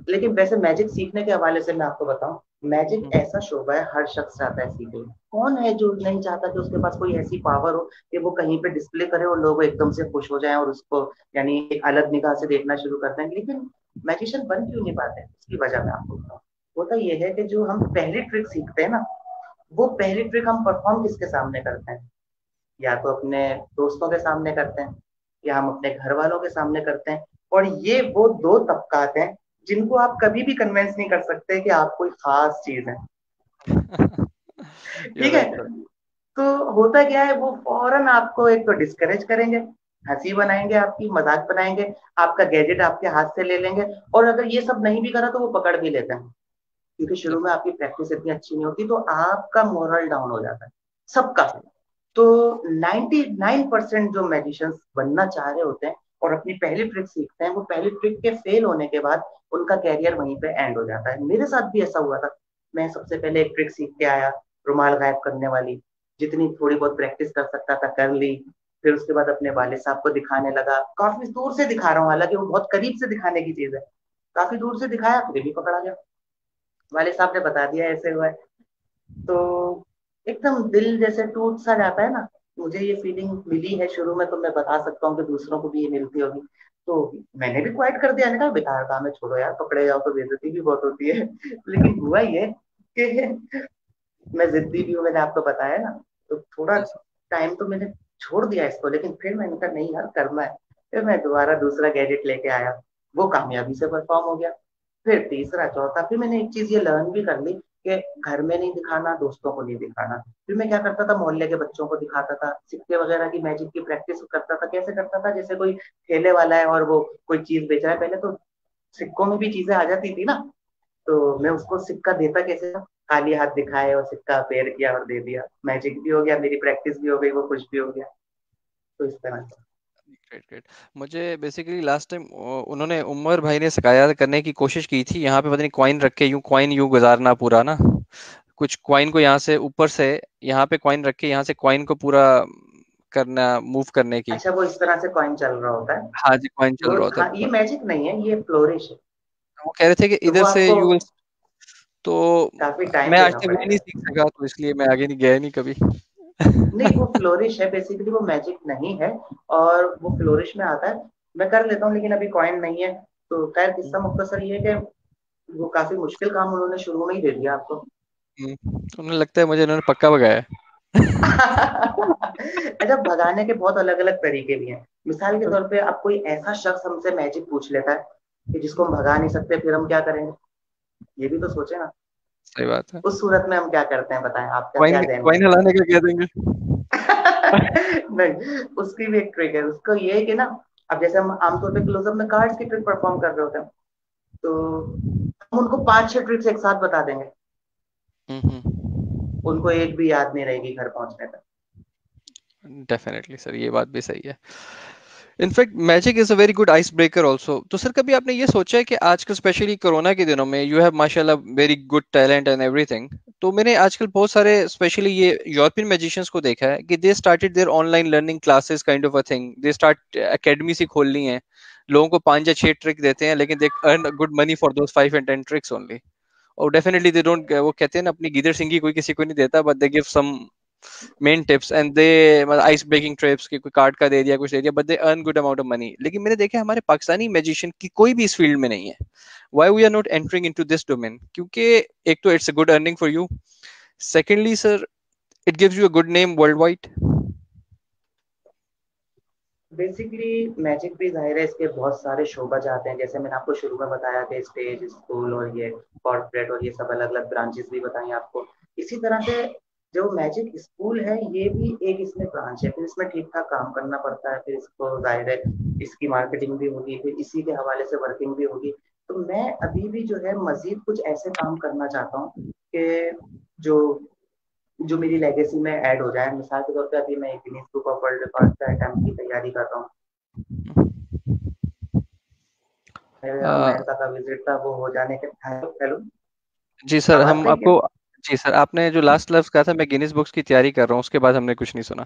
लेकिन वैसे मैजिक सीखने के हवाले से मैं आपको बताऊं, मैजिक ऐसा शोबा है हर शख्स चाहता है सीखे। कौन है जो नहीं चाहता कि उसके पास कोई ऐसी पावर हो कि वो कहीं पे डिस्प्ले करे और लोग एकदम से खुश हो जाएं और उसको यानी एक अलग निगाह से देखना शुरू करते हैं। लेकिन मैजिशियन बन क्यों नहीं पाते, इसकी वजह मैं आपको बताऊं। होता यह है कि जो हम पहली ट्रिक सीखते हैं ना, वो पहली ट्रिक हम परफॉर्म किसके सामने करते हैं? या तो अपने दोस्तों के सामने करते हैं, या हम अपने घर वालों के सामने करते हैं। और ये वो दो तबकात हैं जिनको आप कभी भी कन्विंस नहीं कर सकते कि आप कोई खास चीज है। यू ठीक है, राइट सर। तो होता क्या है, वो फौरन आपको एक तो डिस्करेज करेंगे, हंसी बनाएंगे, आपकी मजाक बनाएंगे, आपका गैजेट आपके हाथ से ले लेंगे। और अगर ये सब नहीं भी करा तो वो पकड़ भी लेते हैं, क्योंकि शुरू में आपकी प्रैक्टिस इतनी अच्छी नहीं होती, तो आपका मोरल डाउन हो जाता है सबका। तो 99% जो मैजिशियंस बनना चाह रहे होते हैं और अपनी पहली ट्रिक सीखते हैं, वो पहली ट्रिक के फेल होने के बाद उनका कैरियर वहीं पे एंड हो जाता है। मेरे साथ भी ऐसा हुआ था। मैं सबसे पहले एक ट्रिक सीख के आया, रुमाल गायब करने वाली। जितनी थोड़ी बहुत प्रैक्टिस कर सकता था कर ली। फिर उसके बाद अपने वालिद साहब को दिखाने लगा, काफी दूर से दिखा रहा हूँ, हालांकि वो बहुत करीब से दिखाने की चीज है। काफी दूर से दिखाया, फिर भी पकड़ा गया। वालिद साहब ने बता दिया ऐसे हुआ है। तो एकदम दिल जैसे टूट सा जाता है ना। मुझे ये फीलिंग मिली है शुरू में, तो मैं बता सकता हूँ कि दूसरों को भी ये मिलती होगी। तो मैंने भी क्वाइट कर दिया, मैंने कहा बेकार काम है, छोड़ो यार, पकड़े जाओ तो बेइज्जती भी बहुत होती है। लेकिन हुआ ये कि मैं जिद्दी भी हूँ, मैंने आपको बताया ना। तो थोड़ा Yes. टाइम तो मैंने छोड़ दिया इसको, लेकिन फिर मैंने कहा नहीं यार, करना है। फिर मैं दोबारा दूसरा गैजेट लेके आया, वो कामयाबी से परफॉर्म हो गया। फिर तीसरा चौथा, फिर मैंने एक चीज ये लर्न भी कर ली कि घर में नहीं दिखाना, दोस्तों को नहीं दिखाना। फिर मैं क्या करता था, मोहल्ले के बच्चों को दिखाता था, सिक्के वगैरह की मैजिक की प्रैक्टिस करता था। कैसे करता था, जैसे कोई ठेले वाला है और वो कोई चीज बेच रहा है, पहले तो सिक्कों में भी चीजें आ जाती थी ना। तो मैं उसको सिक्का देता कैसे था, खाली हाथ दिखाए और सिक्का पेड़ किया और दे दिया, मैजिक भी हो गया, मेरी प्रैक्टिस भी हो गई, वो खुश भी हो गया। तो इस तरह से। Great great. मुझे बेसिकली लास्ट टाइम उन्होंने उमर भाई ने शिकायत करने की कोशिश की थी, यहाँ पे पता नहीं कॉइन रख के यूं कॉइन यूं गुजारना पूरा ना, कुछ कॉइन को यहाँ से ऊपर से यहाँ पे कॉइन रख के यहाँ से कॉइन को पूरा करना, मूव करने की। अच्छा, वो इस तरह से कॉइन चल रहा होता है। हाँ जी, कॉइन चल वो रहा होता हाँ, ये है। मैजिक नहीं है, ये फ्लोरिश है। वो कह रहे थे कि तो वो इधर से आपको यू विल, तो काफी टाइम मैं आज देना तक वो नहीं पड़ेगा। सीख सका, तो इसलिए मैं आगे नहीं गया नहीं कभी। नहीं, वो फ्लोरिश है बेसिकली, वो मैजिक नहीं है। और वो फ्लोरिश में आता है। मैं कर लेता हूँ, लेकिन अभी कॉइन नहीं है। तो खैर, किस्सा मुख्तसर ये है कि वो काफी मुश्किल काम उन्होंने शुरू में ही दे दिया आपको। उन्हें लगता है मुझे इन्होंने पक्का भगाया है। अच्छा, भगाने के बहुत अलग अलग तरीके भी हैं। मिसाल के तौर पे, अब कोई ऐसा शख्स हमसे मैजिक पूछ लेता है कि जिसको हम भगा नहीं सकते, फिर हम क्या करेंगे? ये भी तो सोचे ना। सही बात है। उस सूरत में हम क्या करते हैं, बताएं, आपका क्या कॉइन जहन कॉइन बनता हिलाने का कह देंगे। है? नहीं, उसकी भी एक ट्रिक है। उसको ये है कि ना, अब जैसे हम आमतौर पे क्लोजअप में कार्ड्स की ट्रिक परफॉर्म कर रहे होते हैं, तो हम उनको 5-6 ट्रिक्स एक साथ बता देंगे। उनको एक भी याद नहीं रहेगी घर पहुंचने तक। डेफिनेटली सर, ये बात भी सही है। In fact magic is a very good ice breaker also. तो सर कभी आपने ये सोचा है कि आजकल स्पेशली कोरोना के दिनों में यू हैव माशाल्लाह very good talent and everything, तो मैंने आजकल बहुत सारे स्पेशली ये यूरोपियन मैजिशियंस को देखा है कि they started their online learning classes kind of a thing, they start academy सी खोल ली हैं। लोगों को 5 या 6 ट्रिक देते हैं, लेकिन they earn good money for those 5 and 10 tricks only. और डेफिनेटली दे डोंट, वो कहते हैं ना अपनी गीदड़ सिंगी कोई किसी को नहीं देता, but they give some main tips and they, मतलब आइस ब्रेकिंग ट्रिप्स की कोई कार्ड का दे दिया, कुछ दे दिया, but they earn good amount of money. लेकिन मैंने देखा हमारे पाकिस्तानी मैजिशियन की कोई भी इस फील्ड में नहीं है। Why we are not entering into this domain? क्योंकि एक तो it's a good earning for you, secondly sir it gives you a good name worldwide. Basically magic भी जाहिर है, इसके बहुत सारे शोबा जाते हैं, जैसे मैंने आपको शुरू में बताया कि स्टेज, स्कूल और ये कॉर्पोरेट और ये सब अलग अलग ब्रांचेस भी बताई आपको। इसी तरह से जो मैजिक स्कूल है, ये भी एक इसमें ब्रांच है। फिर इसमें ठीक ठाक काम करना पड़ता है, फिर इसको जाहिर है इसकी मार्केटिंग भी होगी, फिर इसी के हवाले से वर्किंग भी होगी। तो मैं अभी भी जो है मजीद कुछ ऐसे काम करना चाहता हूँ कि जो जो मेरी लेगेसी में ऐड हो जाए। मिसाल के तौर पे अभी मैं एक Guinness book of world record का अटेम्प्ट की तैयारी कर रहा हूँ। मेरा अमेरिका का विजिट था, वो हो जाने के। हेलो हेलो, जी सर, आवाज हम गई क्या? आपको, जी सर, आपने जो लास्ट लफ्ज कहा था मैं गिनीज बुक्स की तैयारी कर रहा हूँ, उसके बाद हमने कुछ नहीं सुना।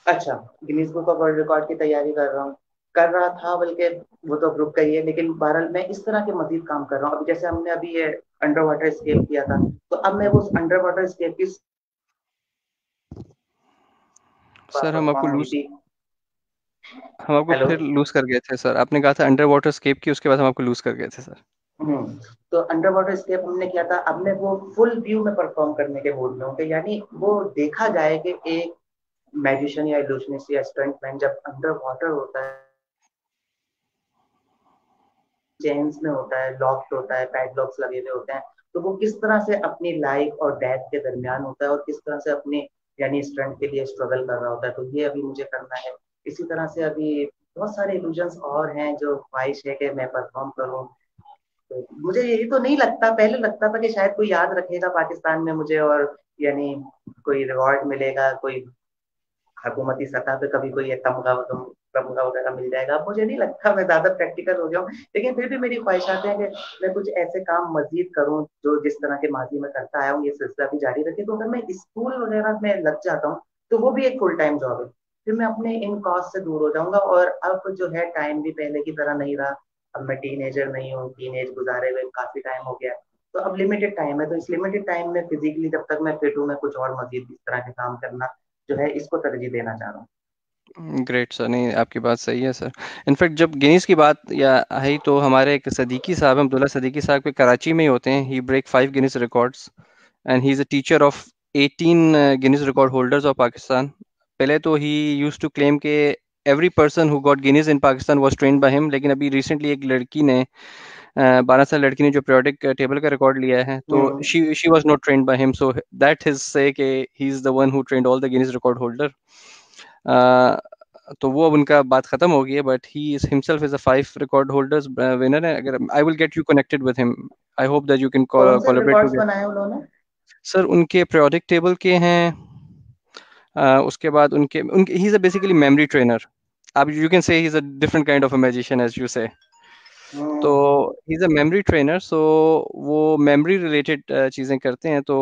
अच्छा, Guinness book of world record की तैयारी कर रहा हूँ, कर रहा था बल्कि। वो तो ग्रुप का ही है, लेकिन बहरहाल मैं इस तरह के मजीद काम कर रहा हूँ। अभी जैसे हमने अभी ये अंडर वाटर स्केप किया था, तो अब मैं वो अंडर वाटर स्केप की सर हम आपको परफॉर्म हुई लूज, थी। हम आपको हेलो। फिर लूज कर गए थे सर, आपने कहा था अंडर वाटर स्केप की, उसके बाद हम आपको लूज कर गए थे सर। तो अंडर वाटर स्केप हमने किया था। अब मैं वो फुल व्यू में परफॉर्म करने के मूड में हूँ कि यानी वो देखा जाए कि एक मैजिशियन या इल्यूशनिस्ट या स्टंटमैन जब अंडर वाटर होता है, चेन्स में होता है, लॉक्ड होता है, पैडलॉक्स लगे हुए होते हैं, तो वो किस तरह से अपनी लाइफ और डेथ के दरमियान होता है और किस तरह से अपने यानी स्टंट के लिए स्ट्रगल कर रहा होता है। तो ये अभी मुझे करना है। इसी तरह से अभी बहुत सारे इल्यूजन्स और हैं जो ख्वाहिश है कि मैं परफॉर्म करूं। तो मुझे यही तो नहीं लगता, पहले लगता था कि शायद कोई याद रखेगा पाकिस्तान में मुझे, और यानी कोई रिवॉर्ड मिलेगा, कोई हुकूमती सतह पे कभी कोई तमगा वगैरह मिल जाएगा। अब मुझे नहीं लगता, मैं ज्यादा प्रैक्टिकल हो जाऊं, लेकिन फिर भी मेरी ख्वाहिशात है कि मैं कुछ ऐसे काम मजीद करूं जो जिस तरह के माजी में करता आया हूँ, ये सिलसिला भी जारी रखे। तो अगर मैं स्कूल वगैरह में लग जाता हूँ तो वो भी एक फुल टाइम जॉब है, फिर मैं अपने इन कॉस्ट से दूर हो जाऊंगा। और अब जो है टाइम भी पहले की तरह नहीं रहा, अब मैं टीनेजर नहीं हूँ, टीनेज गुजारे हुए काफी टाइम हो गया। तो अब लिमिटेड टाइम है, तो इस लिमिटेड टाइम में फिजिकली जब तक मैं फिट हूँ, मैं कुछ और मजीद इस तरह के काम करना जो है इसको तरजीह देना चाह रहा हूँ। ग्रेट सर, नहीं आपकी बात सही है सर। इनफैक्ट जब गिनीज की बात या आई तो हमारे एक सदीकी साहब हैं, अब्दुल्ला सदीकी साहब के कराची में ही होते हैं। He break 5 Guinness records and he is a teacher of 18 Guinness record holders of Pakistan. पहले तो ही यूज्ड टू क्लेम के every person who got Guinness in Pakistan was trained by him, लेकिन अभी रिसेंटली एक लड़की ने 12 साल लड़की ने जो पीरियोडिक टेबल का रिकॉर्ड लिया है, तो hmm. She was not trained by him, so that his say कि he is the one who trained all the Guinness record holder. तो वो अब उनका बात खत्म हो गई है, but he is himself is a 5 record holders winner है। अगर I will get you connected with him, I hope that you can कौन से कोलैबोरेट रिकॉर्ड्स टुगेदर। बनाए उन्होंने? सर उनके पीरियोडिक टेबल के हैं, उसके बाद उनके उनके he is a basically memory trainer. आप you can say he is a different kind of a magician as you say. तो hmm. He is a memory trainer, so वो मेमोरी रिलेटेड चीज़ें करते हैं। तो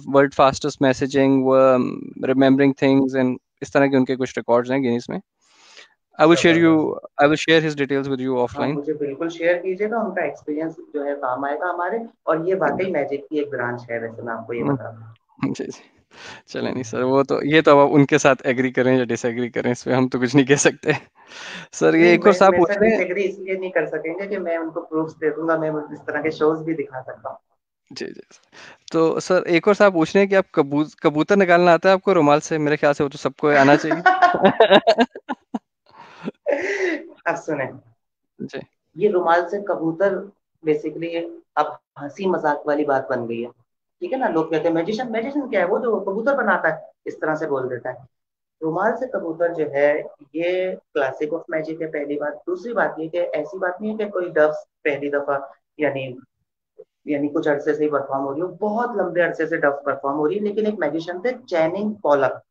वर्ल्ड फास्टेस्ट मैसेजिंग, वो remembering things and इस तरह के उनके कुछ रिकॉर्ड्स हैं गिनीज में। आई विल शेयर यू, जबरदस्त। I will share his details with you हाँ, ऑफलाइन। मुझे बिल्कुल शेयर कीजिएगा, उनका एक्सपीरियंस जो है काम आएगा हमारे। और ये वाकई मैजिक की एक ब्रांच है, वैसे मैं आपको ये बता दूं। जी जी, चले नहीं सर, वो तो ये तो अब आप उनके साथ एग्री करें या डिसएग्री करें, इस पे हम तो कुछ नहीं कह सकते। सर ये नहीं, एक और साहब मेरे पूछ साथ रहे हैं। डिसएग्री इसलिए नहीं कर सकेंगे कि मैं उनको प्रूफ्स दे दूंगा, मैं इस तरह के शोज भी दिखा सकता हूँ। जी जी सर। तो सर एक और साहब पूछ रहे हैं कि आप कबूतर निकालना आता है आपको रुमाल से? मेरे ख्याल से वो तो सबको आना चाहिए। अब सुने, जी। ये रुमाल से कबूतर बेसिकली अब हंसी मजाक वाली बात बन गई है। ठीक है ना, लोग कहते हैं मैजिशियन, मैजिशियन क्या है, वो जो कबूतर बनाता है, इस तरह से बोल देता है। रुमाल से कबूतर जो है, ये क्लासिक ऑफ मैजिक है, पहली बात। दूसरी बात ये कि ऐसी बात नहीं है कि कोई डफ पहली दफा, यानी यानी कुछ अरसे से ही परफॉर्म हो रही हो, बहुत लंबे अरसे से डफ परफॉर्म हो रही है। लेकिन एक मैजिशियन थे चैनिंग पॉलक,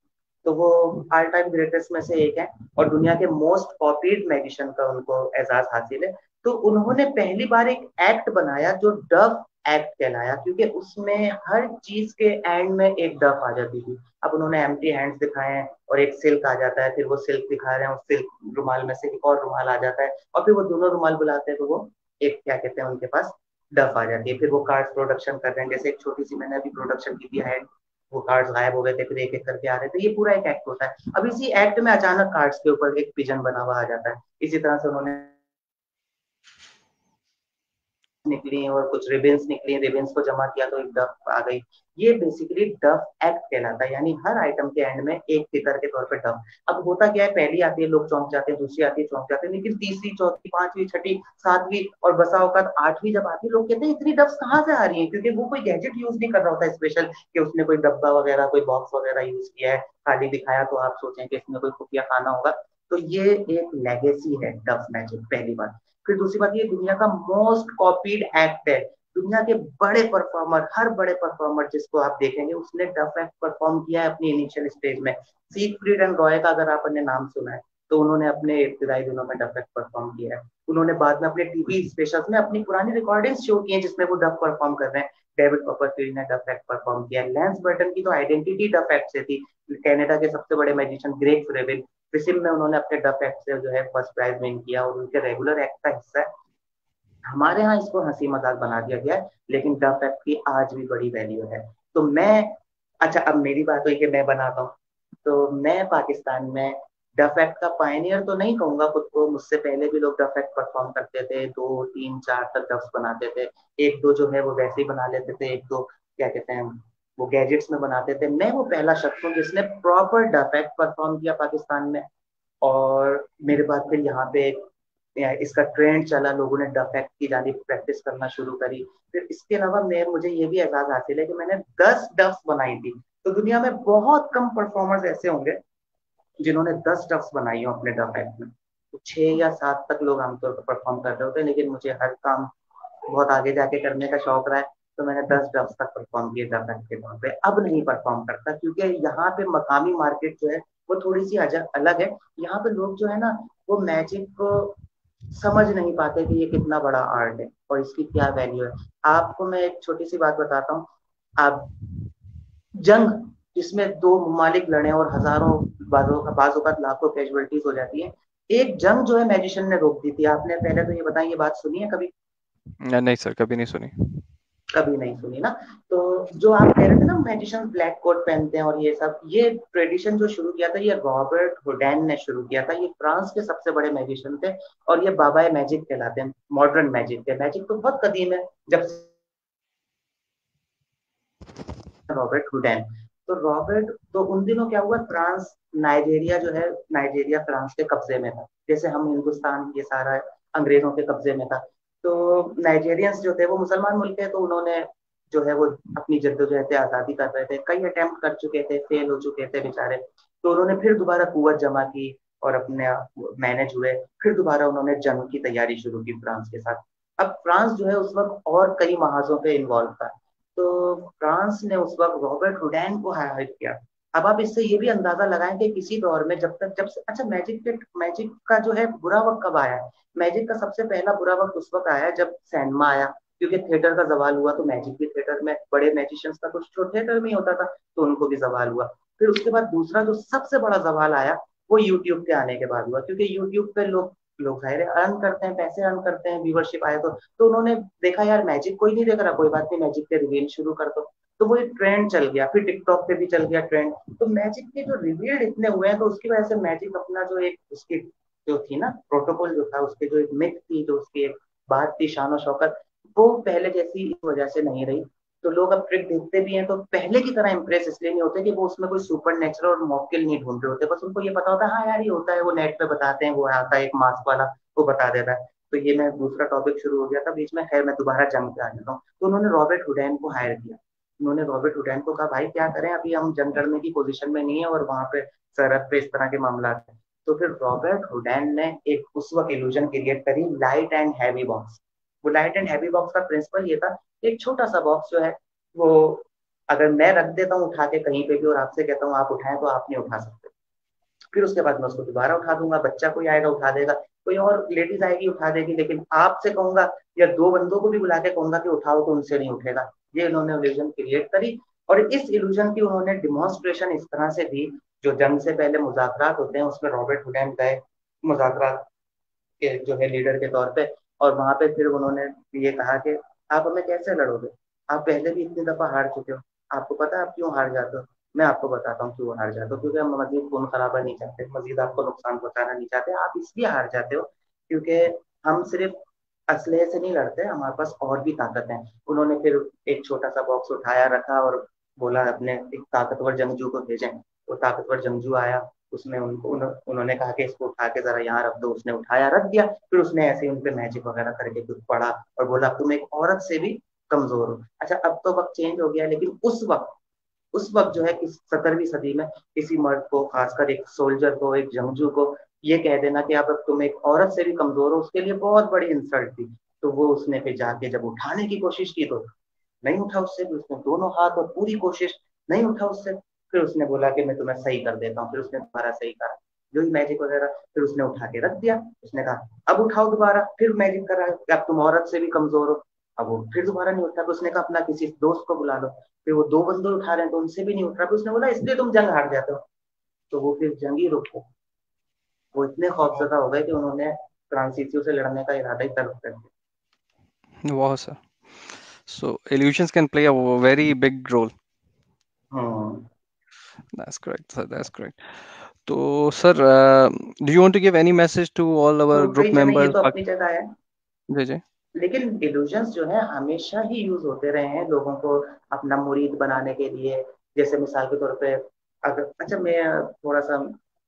तो वो ऑल टाइम ग्रेटेस्ट में से एक है, और दुनिया के मोस्ट कॉपीड मैजिशियन का उनको एजाज हासिल है। तो उन्होंने पहली बार एक एक्ट बनाया जो डफ एक्ट कहलाया, क्योंकि उसमें हर चीज के एंड में एक डफ आ जाती थी। अब उन्होंने एम्प्टी हैंड्स दिखाए हैं, और एक सिल्क आ जाता है, फिर वो सिल्क दिखा रहे हैं, उस सिल्क रुमाल में से एक और रुमाल आ जाता है, और फिर वो दोनों रुमाल बुलाते हैं तो वो एक क्या कहते हैं उनके पास डफ आ जाती है। फिर वो कार्ड प्रोडक्शन कर रहे हैं, जैसे एक छोटी सी मैंने अभी प्रोडक्शन की थी हैंड, वो कार्ड्स गायब हो गए थे, फिर एक एक करके आ रहे थे। ये पूरा एक एक्ट होता है। अब इसी एक्ट में अचानक कार्ड्स के ऊपर एक पिजन बना हुआ आ जाता है। इसी तरह से उन्होंने निकली और कुछ रिबन्स निकली, रिबन्स को जमा किया तो एक डफ आ गई। ये बेसिकली डफ एक्ट कहलाता है, यानी हर आइटम के एंड में एक फिगर के तौर पर डफ। अब होता क्या है, पहली आती है लोग चौंक जाते हैं, दूसरी आती है चौंक जाते हैं, लेकिन तीसरी चौथी पांचवी छठी सातवीं और बसा औकात आठवीं जब आती है, लोग कहते हैं इतनी डफ्स कहाँ से आ रही है, क्योंकि वो कोई गैजेट यूज नहीं कर रहा होता स्पेशल कि उसने कोई डब्बा वगैरह कोई बॉक्स वगैरह यूज किया है, खाली दिखाया तो आप सोचें कि इसमें कोई खुफिया खाना होगा। तो ये एक लेगेसी है डफ मैजिक, पहली बात। फिर दूसरी बात, ये दुनिया का मोस्ट कॉपीड एक्ट है। दुनिया के बड़े परफॉर्मर, हर बड़े परफॉर्मर जिसको आप देखेंगे उसने डफ एक्ट परफॉर्म किया है अपनी इनिशियल स्टेज में। सीगफ्रीड एंड रॉय का अगर आपने नाम सुना है, तो उन्होंने अपने इब्तदाई दिनों में डफ एक्ट परफॉर्म किया है। उन्होंने बाद में अपने टीवी स्पेशल्स में अपनी पुरानी रिकॉर्डिंग्स शो की हैं जिसमें वो डफ परफॉर्म कर रहे हैं। डेविड कॉपरफील्ड ने डफ एक्ट परफॉर्म किया है। लैंस बर्टन की तो आइडेंटिटी डफ एक्ट से थी। कनाडा के सबसे बड़े मैजिशियन ग्रेग फ्रेविन, फिसिम में उन्होंने अपने डफ एक्ट से जो है फर्स्ट प्राइज विन किया, और उनके रेगुलर एक्ट का हिस्सा है। हमारे यहाँ इसको हंसी मजाक बना दिया गया है, लेकिन डफ एक्ट की आज भी बड़ी वैल्यू है। तो मैं, अच्छा अब मेरी बात हुई कि मैं बनाता हूँ, तो मैं पाकिस्तान में डफ एक्ट का पायनियर तो नहीं कहूंगा खुद को, मुझसे पहले भी लोग डफ एक्ट परफॉर्म करते थे, दो तीन चार तक डफ्स बनाते थे। एक दो जो है वो वैसे ही बना लेते थे, एक दो क्या कहते हैं वो गैजेट्स में बनाते थे। मैं वो पहला शख्स हूँ जिसने प्रॉपर डफ एक्ट परफॉर्म किया पाकिस्तान में। और मेरे बाद फिर यहाँ पे इसका ट्रेंड चला, लोगों ने डफ एक्ट की जानी प्रैक्टिस करना शुरू करी। फिर इसके अलावा मैं मुझे ये भी एहसास हासिल है कि मैंने 10 डफ्स बनाई थी। तो दुनिया में बहुत कम परफॉर्मर्स ऐसे होंगे जिन्होंने 10 डफ्स बनाई हो अपने डफ एक्ट में। तो 6 या 7 तक लोग आमतौर पर परफॉर्म कर रहे होते हैं, लेकिन मुझे हर काम बहुत आगे जाके करने का शौक रहा है, तो मैंने 10 डफ्स तक परफॉर्म किए डफ एक्ट के तौर पे। अब नहीं परफॉर्म करता, क्योंकि यहाँ पे मकामी मार्केट जो है वो थोड़ी सी अलग है। यहाँ पे लोग जो है ना, वो मैजिक को समझ नहीं पाते कि ये कितना बड़ा आर्ट है और इसकी क्या वैल्यू है। आपको मैं एक छोटी सी बात बताता हूँ। आप जंग जिसमें दो ममालिक लड़े और हजारों बाजों का लाखों कैजुअलिटीज हो जाती है, एक जंग जो है मैजिशियन ने रोक दी थी। आपने पहले तो ये बताया, ये बात सुनी है कभी? नहीं सर, कभी नहीं सुनी। कभी नहीं सुनी ना। तो जो आप कह रहे थे ना, मैजिशियन ब्लैक कोट पहनते हैं और ये सब, ये ट्रेडिशन जो शुरू किया था, ये रॉबर्ट हुडैन ने शुरू किया था। ये फ्रांस के सबसे बड़े मैजिशियन थे और ये बाबा मैजिक कहलाते हैं, मॉडर्न मैजिक थे। मैजिक तो बहुत कदीम है, जब रॉबर्ट हुडैन। तो रॉबर्ट, तो उन दिनों क्या हुआ, फ्रांस, नाइजीरिया जो है, नाइजीरिया फ्रांस के कब्जे में था, जैसे हम हिंदुस्तान ये सारा अंग्रेजों के कब्जे में था। तो नाइजीरियंस जो थे वो मुसलमान मुल्क है, तो उन्होंने जो है वो अपनी जद्दोजहद आजादी कर रहे थे, कई अटेम्प्ट कर चुके थे, फेल हो चुके थे बेचारे। तो उन्होंने फिर दोबारा कुवत जमा की और अपने मैनेज हुए। फिर दोबारा उन्होंने जंग की तैयारी शुरू की फ्रांस के साथ। अब फ्रांस जो है उस वक्त और कई महाजों पे इन्वॉल्व था, तो फ्रांस ने उस वक्त रॉबर्ट हुडैन को हायर किया। अब आप इससे ये भी अंदाजा लगाएं कि किसी दौर में जब तक, जब से, अच्छा, मैजिक का जो है बुरा वक्त कब आया है? मैजिक का सबसे पहला बुरा वक्त उस वक्त आया जब सिनेमा आया, क्योंकि थिएटर का जवाल हुआ, तो मैजिक भी थिएटर में, बड़े मैजिशियंस का कुछ छोटे थिएटर में ही होता था, तो उनको भी जवाल हुआ। फिर उसके बाद दूसरा जो सबसे बड़ा जवाल आया, वो यूट्यूब के आने के बाद हुआ, क्योंकि यूट्यूब पे लोग लोग जाहिर है अर्न करते हैं, पैसे अर्न करते हैं, व्यूवरशिप आए तो उन्होंने देखा यार मैजिक कोई नहीं देख रहा, कोई बात नहीं, मैजिक के रिवील शुरू कर दो। तो वो एक ट्रेंड चल गया, फिर टिकटॉक पे भी चल गया ट्रेंड। तो मैजिक के जो रिवील्ड इतने हुए हैं, तो उसकी वजह से मैजिक अपना जो एक उसकी जो थी ना प्रोटोकॉल जो था, उसके जो एक मिथ थी, जो उसकी एक बात थी शान और शौकत, वो पहले जैसी इस वजह से नहीं रही। तो लोग अब ट्रिक देखते भी हैं तो पहले की तरह इंप्रेस इसलिए नहीं होते कि वो उसमें कोई सुपर नेचुरल और मॉक्यल नहीं ढूंढ रहे होते, बस उनको ये पता होता है हाँ यार ये होता है, वो नेट पे बताते हैं, वो आता है एक मास्क वाला, वो बता देता है। तो ये मैं दूसरा टॉपिक शुरू हो गया था बीच में, खैर मैं दोबारा जंग पे आ जाता हूँ। तो उन्होंने रॉबर्ट हुडैन को हायर किया। उन्होंने रॉबर्ट हुडैन को कहा भाई क्या करें, अभी हम जंग करने की पोजीशन में नहीं है और वहां पे सरहद पे इस तरह के मामला है। तो फिर रॉबर्ट हुडैन ने एक उस वक्त इल्यूजन क्रिएट करी, लाइट एंड हैवी बॉक्स। वो लाइट एंड हैवी बॉक्स का प्रिंसिपल ये था, एक छोटा सा बॉक्स जो है वो अगर मैं रख देता हूँ उठा के कहीं पे भी और आपसे कहता हूँ आप उठाएं, तो आप नहीं उठा सकते। फिर उसके बाद मैं उसको दोबारा उठा दूंगा, बच्चा कोई आएगा उठा देगा, कोई और लेडीज आएगी उठा देगी, लेकिन आपसे कहूंगा या दो बंदों को भी बुला के कहूंगा कि उठाओ, तो उनसे नहीं उठेगा। ये इन्होंने इल्यूजन क्रिएट करी। और इस इल्यूजन की उन्होंने डिमॉन्स्ट्रेशन इस तरह से दी, जो जंग से पहले मुजाकरात होते हैं उसमें रॉबर्ट हुडैन गए मुजाकरात के जो है लीडर के तौर पे, और वहां पे फिर उन्होंने ये कहा कि आप हमें कैसे लड़ोगे, आप पहले भी इतनी दफा हार चुके हो, आपको पता है आप क्यों हार जाते हो? मैं आपको बताता हूँ क्यों हार जाते हो, क्योंकि हम मजीद खून खराबा नहीं चाहते, मजीद आपको नुकसान पहुंचाना नहीं चाहते। आप इसलिए हार जाते हो क्योंकि हम सिर्फ असलहे से नहीं लड़ते, हमारे पास और भी ताकत है। उन्होंने फिर एक छोटा सा बॉक्स उठाया रखा और बोला अपने एक ताकतवर जंगजू को भेजें। वो ताकतवर जंगजू आया, उसमें उन्होंने कहा कि इसको उठा के जरा यहाँ रख दो, उसने उठाया रख दिया। फिर उसने ऐसे ही उनपे मैजिक वगैरह करके कुछ पढ़ा और बोला तुम एक औरत से भी कमजोर हो। अच्छा अब तो वक्त चेंज हो गया, लेकिन उस वक्त जो है कि 17वीं सदी में किसी मर्द को, खासकर एक सोल्जर को, एक जंगजू को ये कह देना कि अब तुम एक औरत से भी कमजोर हो, उसके लिए बहुत बड़ी इंसल्ट थी। तो वो उसने फिर जाके जब उठाने की कोशिश की तो नहीं उठा उससे भी, उसने दोनों हाथ और पूरी कोशिश, नहीं उठा उससे। फिर उसने बोला कि मैं तुम्हें सही कर देता हूँ, फिर उसने दोबारा सही करा, जो ही मैजिक वगैरह, फिर उसने उठा के रख दिया। उसने कहा अब उठाओ दोबारा, फिर मैजिक करा कि अब तुम औरत से भी कमजोर हो। अब वो फिर दोबारा नहीं उठा, फिर उसने कहा अपना किसी दोस्त को बुला लो। फिर वो दो बंदे उठा रहे हैं तो उनसे भी नहीं उठ रहा, फिर उसने बोला इसलिए तुम जंग हार जाते हो। तो वो फिर जंग ही रुक गए। वो इतने खौफजदा हो गए कि उन्होंने फ्रांसीसियों से लड़ने का इरादा ही तर्क कर दिया। Wow, sir. So illusions can play a very big role. Hmm. That's correct, sir. That's correct. So, sir, do you want to give any message to all तो our group वही है ना, ये members? तो अपनी जगह है, जी जी। लेकिन इल्यूजन्स जो है हमेशा ही यूज होते रहे हैं लोगों को अपना मुरीद बनाने के लिए। जैसे मिसाल के तौर पे, अगर, अच्छा, मैं थोड़ा सा,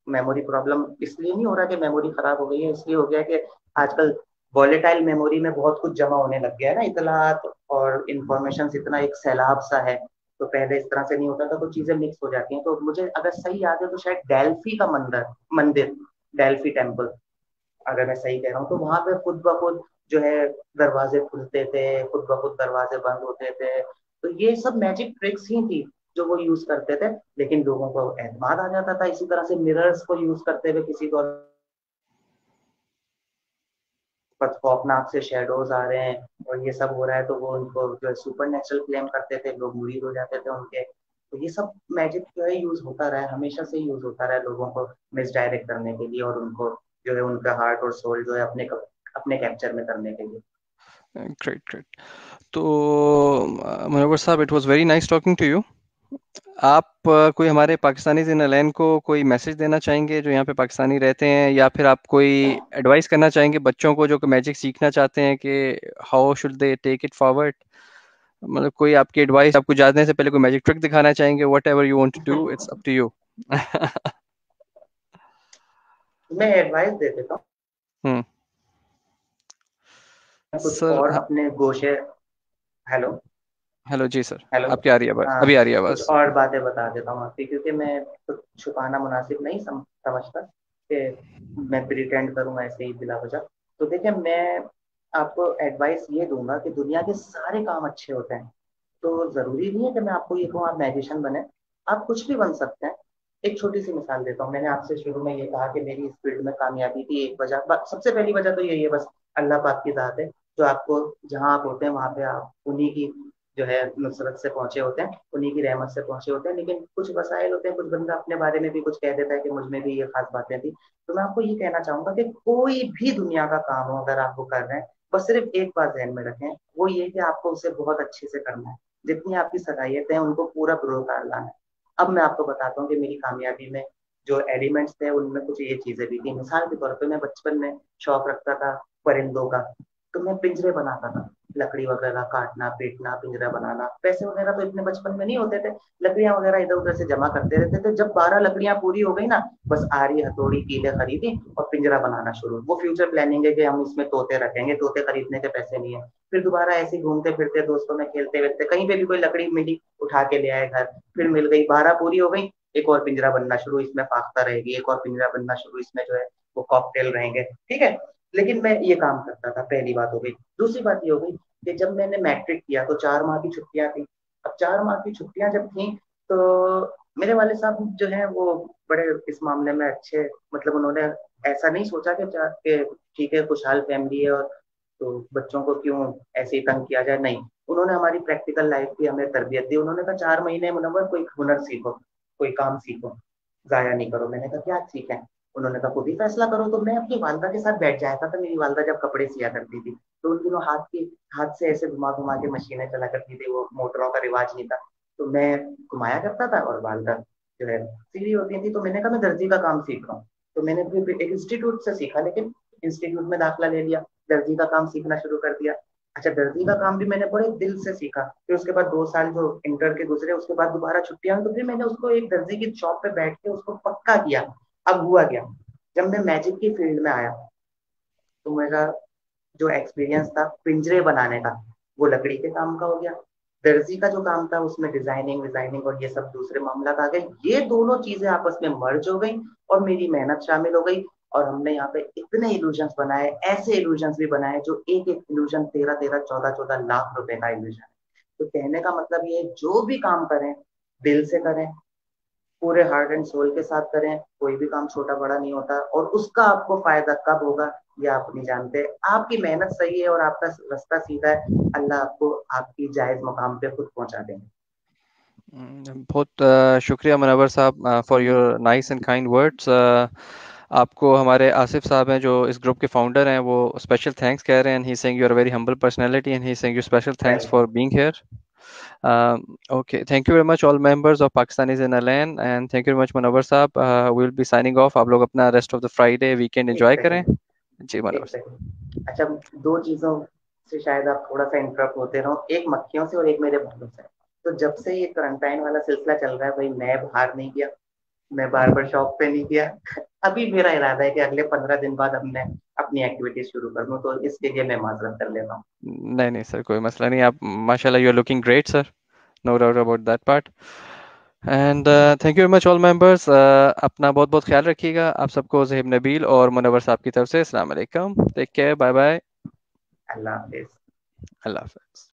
मेमोरी प्रॉब्लम इसलिए नहीं हो रहा कि मेमोरी खराब हो गई है, इसलिए हो गया कि आजकल वॉलेटाइल मेमोरी में बहुत कुछ जमा होने लग गया है ना, इतलात और इंफॉर्मेशन इतना एक सैलाब सा है। तो पहले इस तरह से नहीं होता था, तो चीजें मिक्स हो जाती हैं। तो मुझे अगर सही याद है तो शायद डेल्फी का मंदिर मंदिर डेल्फी टेम्पल, अगर मैं सही कह रहा हूँ, तो वहां पे खुद ब खुद जो है दरवाजे खुलते थे, खुद ब खुद दरवाजे बंद होते थे। तो ये सब मैजिक ट्रिक्स ही थी जो वो यूज करते थे, लेकिन लोगों को एतमाद आ जाता था। इसी तरह से मिरर्स को यूज करते हुए किसी को खौफनाक से शेडोज आ रहे हैं और ये सब हो रहा है, तो वो उनको जो है सुपर नेचुरल क्लेम करते थे, लोग मुरीद हो जाते थे उनके। तो ये सब मैजिक जो है यूज होता रहा है, हमेशा से यूज होता रहा है लोगों को मिसडायरेक्ट करने के लिए, और उनको जो है उनका हार्ट और सोल जो है अपने कैप्चर में करने के लिए। Great great. तो Manowar sahab, it was very nice talking to you. आप कोई हमारे पाकिस्तानी इन लैंड को कोई मैसेज देना चाहेंगे जो यहाँ पे पाकिस्तानी रहते हैं, या फिर आप कोई एडवाइस करना चाहेंगे बच्चों को जो मैजिक सीखना चाहते हैं कि how should they take it forward? मतलब कोई आपकी एडवाइस, आपको जानने से पहले कोई मैजिक ट्रिक दिखाना चाहेंगे? Whatever you want to do, it's up to you. मैं एडवाइस दे देता हम्म। हूँ कुछ सर, और अपने गोशे। Hello. Hello ji sir. Hello. आपकी आ रही है आवाज, हाँ, अभी आ रही है कुछ आवाज। और बातें बता देता हूँ आपकी, क्योंकि मैं कुछ छुपाना मुनासिब नहीं समझता कि मैं प्रिटेंड करूँ ऐसे ही बिला वजह। तो देखिए, मैं आपको एडवाइस ये दूंगा कि दुनिया के सारे काम अच्छे होते हैं। तो जरूरी नहीं है कि मैं आपको ये कहूँ आप मैजिशियन बने, आप कुछ भी बन सकते हैं। एक छोटी सी मिसाल देता हूँ। मैंने आपसे शुरू में ये कहा कि मेरी इस फील्ड में कामयाबी की एक वजह, सबसे पहली वजह तो यही है, बस अल्लाह पाक की ज़ात है, जो आपको जहाँ आप होते हैं वहां पे आप उन्हीं की जो है नुसरत से पहुंचे होते हैं, उन्हीं की रहमत से पहुंचे होते हैं। लेकिन कुछ वसाइल होते हैं, कुछ बंदा अपने बारे में भी कुछ कह देता है कि मुझ में भी ये खास बातें थी। तो मैं आपको ये कहना चाहूंगा कि कोई भी दुनिया का काम हो अगर आपको कर रहे हैं, बस सिर्फ एक बात ध्यान में रखें, वो ये कि आपको उसे बहुत अच्छे से करना है। जितनी आपकी सलाहियत है उनको पूरा पुरोकार लाना है। अब मैं आपको बताता हूँ कि मेरी कामयाबी में जो एलिमेंट्स थे उनमें कुछ ये चीजें भी थी। मिसाल के तौर पे मैं बचपन में शौक रखता था परिंदों का, तो मैं पिंजरे बनाता था, लकड़ी वगैरह काटना पीटना पिंजरा बनाना। पैसे वगैरह तो इतने बचपन में नहीं होते थे, लकड़ियां वगैरह इधर उधर से जमा करते रहते थे। जब 12 लकड़ियां पूरी हो गई ना, बस आरी हथौड़ी कीले खरीदी और पिंजरा बनाना शुरू। वो फ्यूचर प्लानिंग है कि हम इसमें तोते रखेंगे, तोते खरीदने के पैसे नहीं है। फिर दोबारा ऐसे ही घूमते फिरते दोस्तों में खेलते वेलते कहीं पे भी कोई लकड़ी मिली, उठा के ले आए घर। फिर मिल गई, 12 पूरी हो गई, एक और पिंजरा बनना शुरू, इसमें फाख्ता रहेगी, एक और पिंजरा बनना शुरू, इसमें जो है वो कॉकटेल रहेंगे। ठीक है, लेकिन मैं ये काम करता था, पहली बात हो गई। दूसरी बात ये हो गई कि जब मैंने मैट्रिक किया तो 4 माह की छुट्टियां थी। अब 4 माह की छुट्टियां जब थी, तो मेरे वाले साहब जो है वो बड़े इस मामले में अच्छे, मतलब उन्होंने ऐसा नहीं सोचा कि ठीक है खुशहाल फैमिली है और तो बच्चों को क्यों ऐसे ही तंग किया जाए, नहीं। उन्होंने हमारी प्रैक्टिकल लाइफ की हमें तरबियत दी। उन्होंने कहा 4 महीने मुनव्वर कोई हुनर सीखो, कोई काम सीखो, जाया नहीं करो। मैंने कहा क्या सीखा है? उन्होंने कहा खुद ही फैसला करो। तो मैं अपनी वालदा के साथ बैठ जाया था। मेरी वालदा जब कपड़े सिया करती थी, तो उन दिनों हाथ से ऐसे घुमा घुमा के मशीनें चला करती थी, वो मोटरों का रिवाज नहीं था। तो मैं घुमाया करता था और वालदा जो है सीधी होती थी। तो मैंने कहा मैं दर्जी का काम सीख रहा हूँ। तो मैंने फिर एक इंस्टीट्यूट से सीखा, लेकिन इंस्टीट्यूट में दाखिला ले लिया, दर्जी का काम सीखना शुरू कर दिया। अच्छा, दर्जी का काम भी मैंने बड़े दिल से सीखा। फिर उसके बाद 2 साल जो इंटर के गुजरे, उसके बाद दोबारा छुट्टियां हुई, तो फिर मैंने उसको एक दर्जी की शॉप पे बैठ के उसको पक्का किया। अब हुआ क्या, जब मैं मैजिक की फील्ड में आया, तो मेरा जो एक्सपीरियंस था पिंजरे बनाने का, वो लकड़ी के काम का हो गया। दर्जी का जो काम था उसमें डिजाइनिंग डिजाइनिंग और ये सब दूसरे मामला आ गए। ये दोनों चीजें आपस में मर्ज हो गई और मेरी मेहनत शामिल हो गई। और हमने यहाँ पे इतने इल्यूजन्स बनाए, ऐसे इल्यूजन्स भी बनाए जो एक एक इल्यूजन 13-13 14-14 लाख रुपए का इल्यूजन है। तो कहने का मतलब ये है, जो भी काम करें दिल से करें, पूरे हार्ट एंड सोल के साथ करें। कोई भी काम छोटा बड़ा नहीं होता, और उसका आपको फायदा कब होगा ये आप नहीं जानते। आपकी मेहनत सही है और आपका रास्ता सीधा है, अल्लाह आपको आपकी जायज मुकाम पे खुद पहुंचा देंगे। बहुत शुक्रिया मुनव्वर साहब for your nice and kind words. आपको हमारे आसिफ साहब हैं जो इस ग्रुप के फाउंडर हैं, वो स्पेशल थैंक्स कह रहे हैं। He saying you are a very humble personality and he saying you special thanks for welcome. Being here. Okay, thank you very much all members of Pakistanis in Alan, and thank you very much Munawar साहब। we will be signing off। आप लोग अपना rest of the Friday weekend एक enjoy करें। Second, जी एक Munawwar second. अच्छा, दो चीजों से शायद आप थोड़ा सा इंटरप्ट होते रहो, एक मक्खियों से और एक मेरे बालों से। तो जब से ये क्वारंटाइन वाला सिलसिला चल रहा है भाई, मैं बाहर नहीं गया, मैं बार्बर साहब। शॉप पे नहीं गया। अभी मेरा इरादा है कि अगले 15 दिन बाद अब मैं अपनी एक्टिविटी शुरू कर दूं, तो इसके लिए मैं माजरत कर लेता हूँ। नहीं नहीं सर, कोई मसला नहीं। आप माशाल्लाह you are looking great sir. No doubt about that part. And thank you very much all members. अपना बहुत बहुत ख्याल रखिएगा। आप सबको ज़हीब नबील और मुनव्वर साहब की तरफ से अस्सलाम वालेकुम। Take care, bye bye. अल्लाह हाफिज। अल्लाह हाफ़िज़।